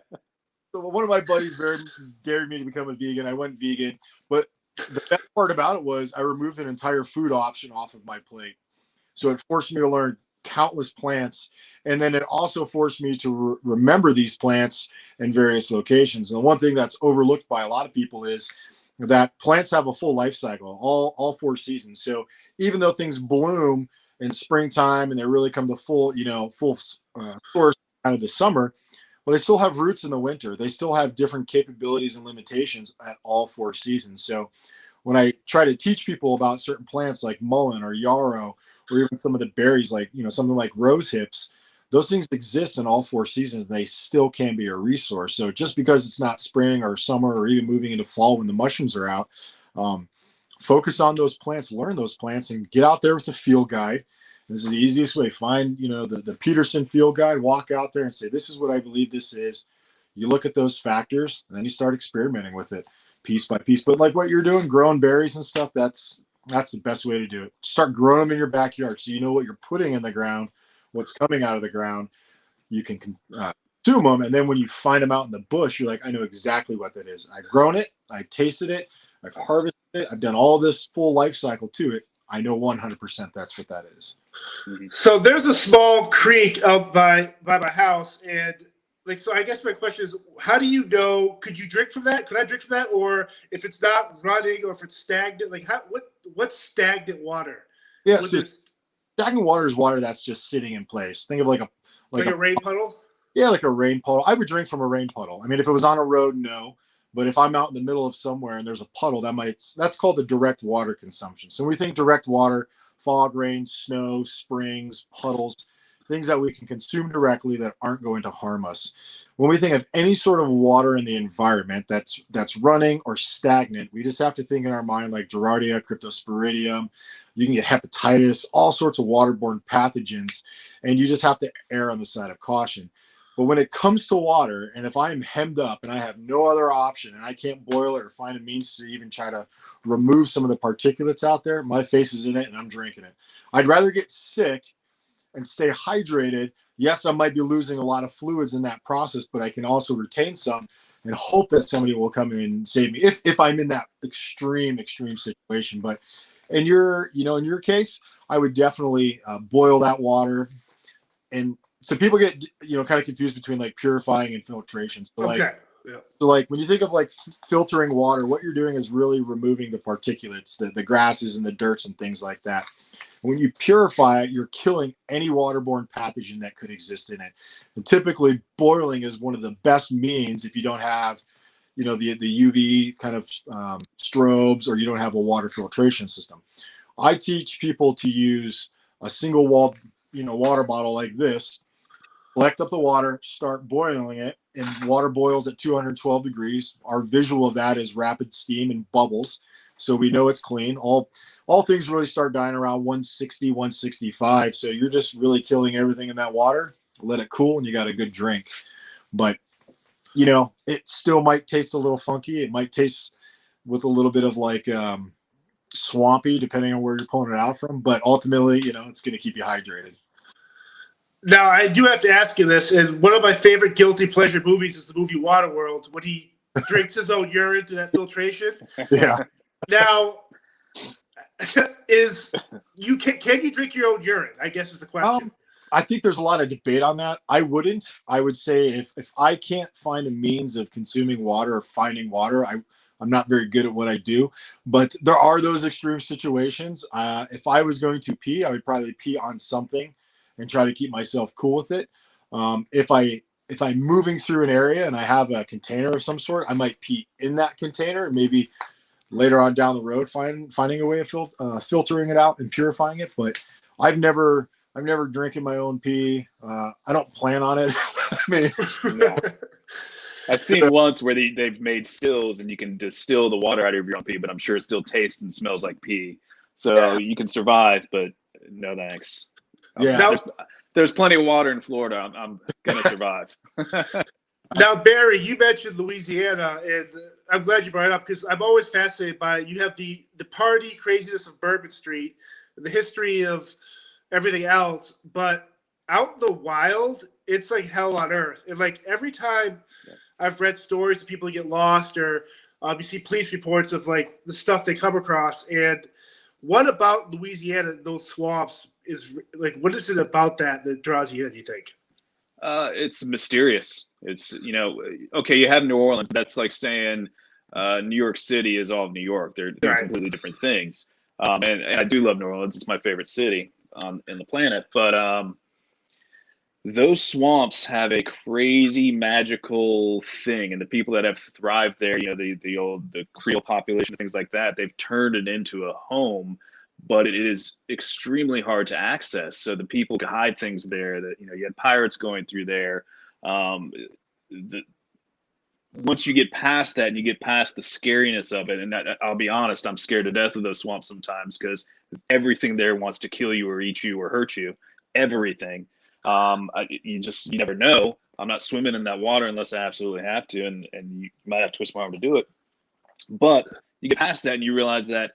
So one of my buddies very dared me to become a vegan. I went vegan, but the best part about it was I removed an entire food option off of my plate. So it forced me to learn countless plants, and then it also forced me to remember these plants in various locations. And the one thing that's overlooked by a lot of people is that plants have a full life cycle, all 4 seasons. So even though things bloom in springtime and they really come to full source kind of the summer, well, they still have roots in the winter. They still have different capabilities and limitations at all 4 seasons. So when I try to teach people about certain plants like mullein or yarrow, or even some of the berries like, something like rose hips, those things exist in all 4 seasons. And they still can be a resource. So just because it's not spring or summer or even moving into fall when the mushrooms are out, focus on those plants, learn those plants, and get out there with the field guide. This is the easiest way. Find, the Peterson field guide, walk out there and say, this is what I believe this is. You look at those factors and then you start experimenting with it piece by piece. But like what you're doing, growing berries and stuff, that's the best way to do it. Start growing them in your backyard. So you know what you're putting in the ground, what's coming out of the ground. You can consume them. And then when you find them out in the bush, you're like, I know exactly what that is. I've grown it. I tasted it. I've harvested it. I've done all this full life cycle to it. I know 100% that's what that is. So there's a small creek up by my house, and so I guess my question is, how do you know? Could you drink from that? Could I drink from that? Or if it's not running, or if it's stagnant, what's stagnant water? Yeah, so stagnant water is water that's just sitting in place. Think of like a rain puddle. Yeah, like a rain puddle. I would drink from a rain puddle. I mean, if it was on a road, no. But if I'm out in the middle of somewhere and there's a puddle, that's called the direct water consumption. So when we think direct water, fog, rain, snow, springs, puddles, things that we can consume directly that aren't going to harm us. When we think of any sort of water in the environment that's running or stagnant, we just have to think in our mind like Giardia, Cryptosporidium. You can get hepatitis, all sorts of waterborne pathogens, and you just have to err on the side of caution. But when it comes to water, and if I'm hemmed up and I have no other option and I can't boil it or find a means to even try to remove some of the particulates out there, my face is in it and I'm drinking it. I'd rather get sick and stay hydrated. Yes, I might be losing a lot of fluids in that process, but I can also retain some and hope that somebody will come in and save me if I'm in that extreme situation. But in your case, I would definitely boil that water. And so people get, kind of confused between like purifying and filtration. So like when you think of like filtering water, what you're doing is really removing the particulates, the grasses and the dirts and things like that. When you purify it, you're killing any waterborne pathogen that could exist in it. And typically boiling is one of the best means if you don't have, the UV kind of strobes, or you don't have a water filtration system. I teach people to use a single wall, water bottle like this, collect up the water, start boiling it, and water boils at 212 degrees. Our visual of that is rapid steam and bubbles. So we know it's clean. All things really start dying around 160, 165. So you're just really killing everything in that water. Let it cool and you got a good drink. But, it still might taste a little funky. It might taste with a little bit of like swampy, depending on where you're pulling it out from. But ultimately, it's going to keep you hydrated. Now, I do have to ask you this, and one of my favorite guilty pleasure movies is the movie Waterworld, when he drinks his own urine to that filtration. Yeah. Now, can you drink your own urine? I guess is the question. I think there's a lot of debate on that. I wouldn't. I would say if I can't find a means of consuming water or finding water, I'm not very good at what I do. But there are those extreme situations. If I was going to pee, I would probably pee on something and try to keep myself cool with it. If I'm moving through an area and I have a container of some sort, I might pee in that container. Maybe later on down the road, finding a way of filtering it out and purifying it. But I've never drinking my own pee. I don't plan on it. I mean, no. I've seen once where they've made stills and you can distill the water out of your own pee, but I'm sure it still tastes and smells like pee. So you can survive, but no thanks. Yeah. there's plenty of water in Florida. I'm gonna survive. Now, Barry, you mentioned Louisiana, and I'm glad you brought it up because I'm always fascinated by it. You have the party craziness of Bourbon Street, the history of everything else, but out in the wild, it's like hell on earth. And like every time I've read stories of people who get lost, or you see police reports of like the stuff they come across. And what about Louisiana, those swamps, is like, what is it about that draws you in, you think? It's mysterious. It's, okay, you have New Orleans. That's like saying New York City is all of New York. They're Right. completely different things. And I do love New Orleans. It's my favorite city on in the planet. But those swamps have a crazy magical thing, and the people that have thrived there, the Creole population, things like that, they've turned it into a home. But it is extremely hard to access. So the people could hide things there. That you had pirates going through there. Once you get past that and you get past the scariness of it, and I'll be honest, I'm scared to death of those swamps sometimes because everything there wants to kill you or eat you or hurt you. Everything. You never know. I'm not swimming in that water unless I absolutely have to, and you might have to twist my arm to do it. But you get past that and you realize that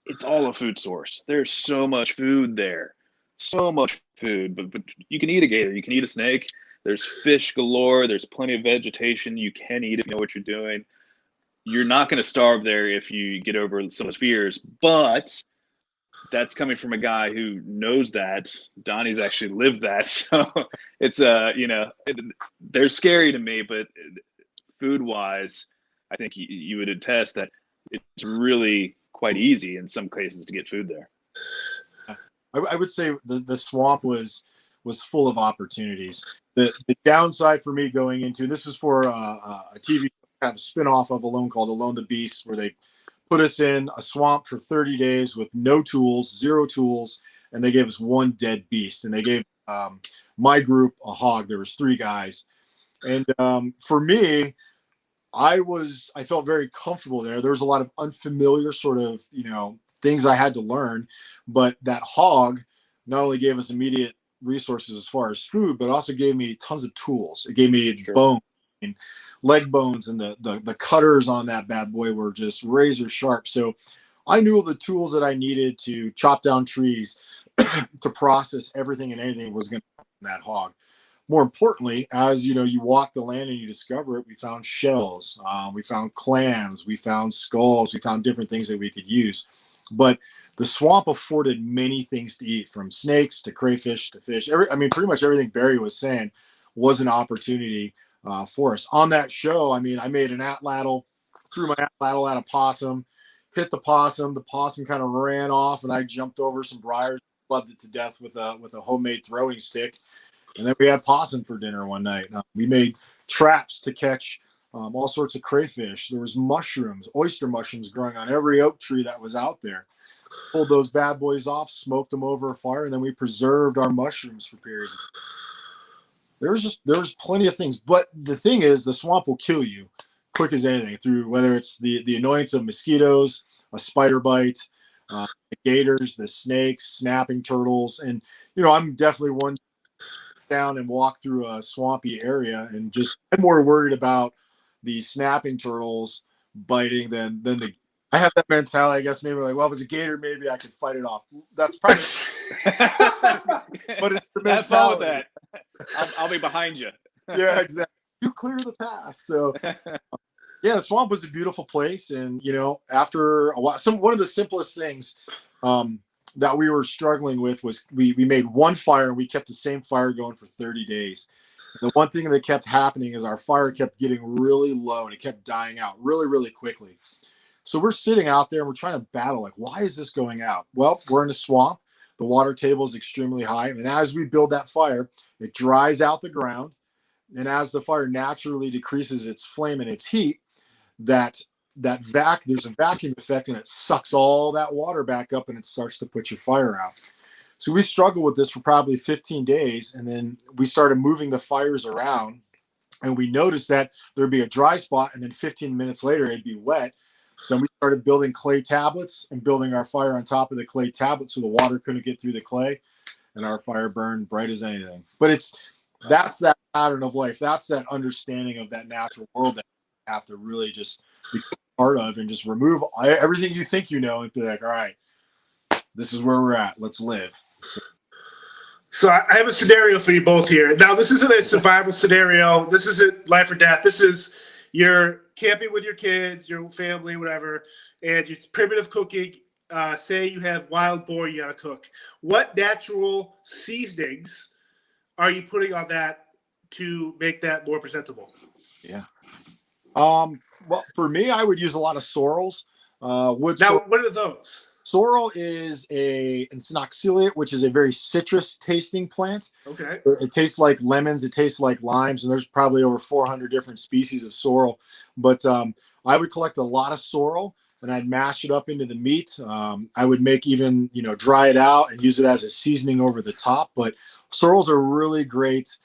it's all a food source. There's so much food there, so much food. But you can eat a gator, you can eat a snake. There's fish galore. There's plenty of vegetation. You can eat if you know what you're doing. You're not going to starve there if you get over some of those fears. But that's coming from a guy who knows that. Donnie's actually lived that. So it's they're scary to me. But food wise, I think you would attest that it's really quite easy in some cases to get food there. I would say the swamp was full of opportunities. The downside for me going into this is for a TV kind of spin-off of Alone called Alone the Beast, where they put us in a swamp for 30 days with no tools, zero tools, and they gave us one dead beast. And they gave my group a hog. There was 3 guys. And for me, I felt very comfortable there. There was a lot of unfamiliar sort of, things I had to learn, but that hog not only gave us immediate resources as far as food, but also gave me tons of tools. It gave me bone and leg bones, and the cutters on that bad boy were just razor sharp. So I knew the tools that I needed to chop down trees to process everything and anything was going to come from that hog. More importantly, as you walk the land and you discover it, we found shells, we found clams, we found skulls, we found different things that we could use. But the swamp afforded many things to eat, from snakes to crayfish to fish. Pretty much everything Barry was saying was an opportunity for us. On that show, I made an atlatl, threw my atlatl at a possum, hit the possum kind of ran off, and I jumped over some briars, loved it to death with a homemade throwing stick. And then we had possum for dinner one night. We made traps to catch all sorts of crayfish. There was mushrooms, oyster mushrooms growing on every oak tree that was out there. Pulled those bad boys off, smoked them over a fire, and then we preserved our mushrooms for periods. There was plenty of things. But the thing is, the swamp will kill you quick as anything, through whether it's the annoyance of mosquitoes, a spider bite, the gators, the snakes, snapping turtles. And, I'm definitely one down and walk through a swampy area, and I'm more worried about the snapping turtles biting than I have that mentality. I guess maybe like, well, if it's a gator, maybe I could fight it off. That's probably but it's the mentality. That. I'll be behind you. Yeah, exactly. You clear the path. So yeah, the swamp was a beautiful place. And after a while, one of the simplest things that we were struggling with was we made one fire, and we kept the same fire going for 30 days. The one thing that kept happening is our fire kept getting really low, and it kept dying out really, really quickly. So we're sitting out there and we're trying to battle, like, why is this going out? Well, we're in a swamp. The water table is extremely high. And as we build that fire, it dries out the ground. And as the fire naturally decreases its flame and its heat, there's a vacuum effect, and it sucks all that water back up, and it starts to put your fire out. So we struggled with this for probably 15 days. And then we started moving the fires around, and we noticed that there'd be a dry spot, and then 15 minutes later it'd be wet. So we started building clay tablets and building our fire on top of the clay tablets so the water couldn't get through the clay. and our fire burned bright as anything. But that's that pattern of life. That's that understanding of that natural world that you have to really just become part of and just remove everything you think you know and be like, all right, this is where we're at. Let's live. So I have a scenario for you both here. Now, this isn't a survival scenario. This isn't life or death. This is you're camping with your kids, your family, whatever, and it's primitive cooking. Say you have wild boar you got to cook. What natural seasonings are you putting on that to make that more presentable? Yeah. Well, for me, I would use a lot of sorrels. What are those? Sorrel is it's an oxaliate, which is a very citrus tasting plant. Okay. It tastes like lemons. It tastes like limes, and there's probably over 400 different species of sorrel. But I would collect a lot of sorrel, and I'd mash it up into the meat. I would make even, dry it out and use it as a seasoning over the top. But sorrel's a really great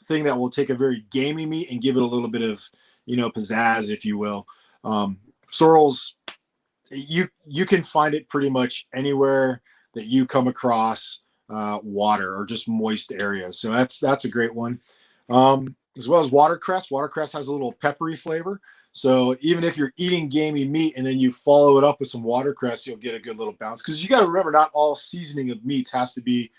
thing that will take a very gamey meat and give it a little bit of, pizzazz, if you will. Sorrel's, you can find it pretty much anywhere that you come across water or just moist areas. So that's a great one. As well as watercress. Watercress has a little peppery flavor. So even if you're eating gamey meat and then you follow it up with some watercress, you'll get a good little bounce. Because you got to remember, not all seasoning of meats has to be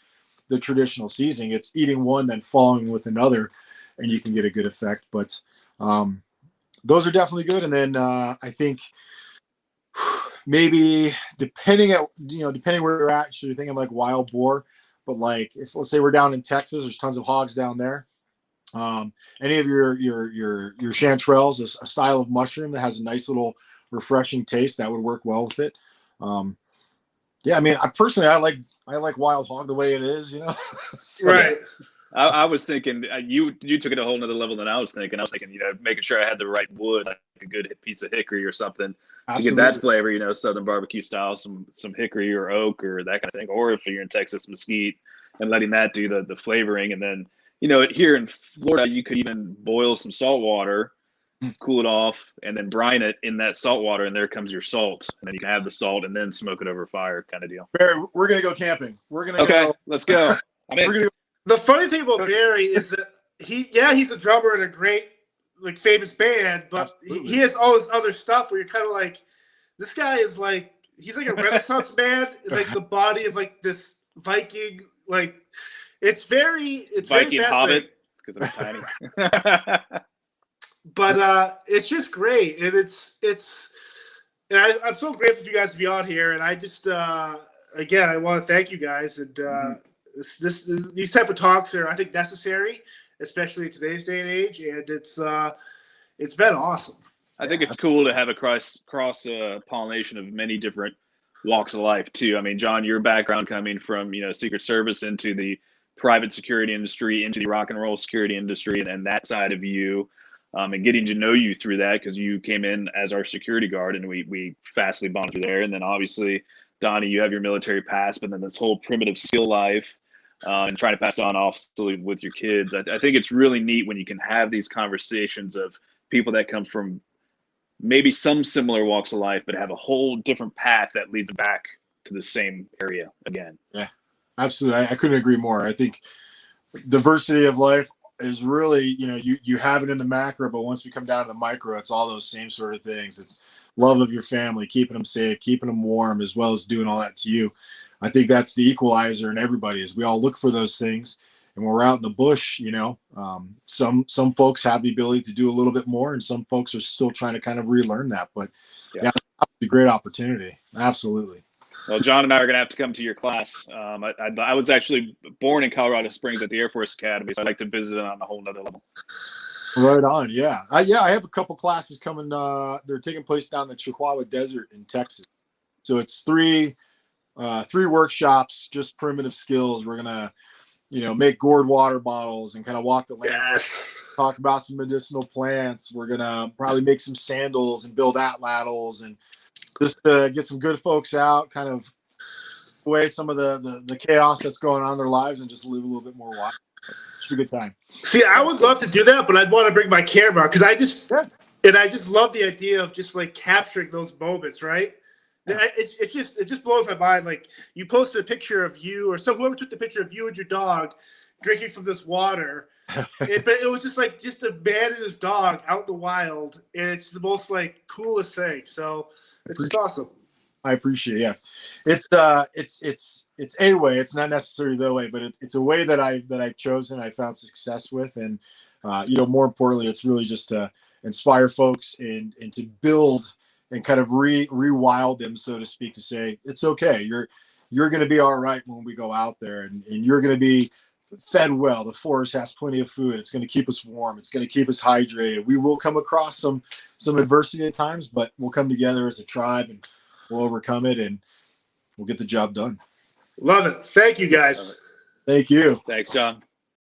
the traditional seasoning. It's eating one, then following with another, and you can get a good effect. But those are definitely good. And then I think maybe depending where you're at, so you're thinking like wild boar, but like if let's say we're down in Texas, there's tons of hogs down there. Any of your chanterelles, a style of mushroom that has a nice little refreshing taste, that would work well with it. Yeah, I mean, I like wild hog the way it is, So, right. I was thinking you took it a whole nother level than I was thinking. I was thinking, making sure I had the right wood, like a good piece of hickory or something. Absolutely. To get that flavor, Southern barbecue style, some hickory or oak or that kind of thing. Or if you're in Texas, mesquite, and letting that do the flavoring. And then, here in Florida, you could even boil some salt water, cool it off, and then brine it in that salt water, and there comes your salt. And then you can have the salt and then smoke it over fire, kind of deal. Barry, we're gonna go camping. Okay, let's go. The funny thing about Barry is that he's a drummer in a great, like, famous band, but he has all this other stuff where you're kind of like, this guy is like, he's like a Renaissance man, like the body of like this Viking, like it's Viking very Hobbit because I'm tiny. But it's just great, and I'm so grateful for you guys to be on here, and I just again I want to thank you guys, and these type of talks are, I think, necessary, especially in today's day and age, and it's been awesome. I think it's cool to have a cross pollination of many different walks of life too. I mean, John, your background coming from Secret Service into the private security industry, into the rock and roll security industry, and that side of you, and getting to know you through that because you came in as our security guard, and we fastly bonded through there. And then obviously, Donnie, you have your military past, but then this whole primitive skill life. And trying to pass on off with your kids. I think it's really neat when you can have these conversations of people that come from maybe some similar walks of life, but have a whole different path that leads back to the same area again. Yeah, absolutely. I couldn't agree more. I think diversity of life is really, you have it in the macro, but once we come down to the micro, it's all those same sort of things. It's love of your family, keeping them safe, keeping them warm, as well as doing all that to you. I think that's the equalizer in everybody, is we all look for those things. And when we're out in the bush, some folks have the ability to do a little bit more, and some folks are still trying to kind of relearn that. But yeah, it's a great opportunity. Absolutely. Well, John and I are going to have to come to your class. I was actually born in Colorado Springs at the Air Force Academy, so I'd like to visit it on a whole nother level. Right on. Yeah. I have a couple classes coming. They're taking place down in the Chihuahua Desert in Texas. So it's three workshops, just primitive skills. We're gonna, make gourd water bottles and kind of walk the land. Yes. Talk about some medicinal plants. We're gonna probably make some sandals and build atlatls, and just get some good folks out, kind of away some of the chaos that's going on in their lives, and just live a little bit more wild. It's a good time. See, I would love to do that, but I'd want to bring my camera because I just love the idea of just like capturing those moments, right? It just blows my mind. Like you posted a picture of you or whoever took the picture of you and your dog drinking from this water. But it was just a man and his dog out in the wild, and it's the most like coolest thing. So it's just awesome. I appreciate it. Yeah. It's a way. It's not necessarily the way, but it's a way that I've chosen. I found success with, and more importantly, it's really just to inspire folks and to build and kind of rewild them, so to speak, to say it's okay. You're going to be all right when we go out there, and you're going to be fed well. The forest has plenty of food. It's going to keep us warm. It's going to keep us hydrated. We will come across some adversity at times, but we'll come together as a tribe and we'll overcome it, and we'll get the job done. Love it. Thank you, guys. Thank you. Thanks, John.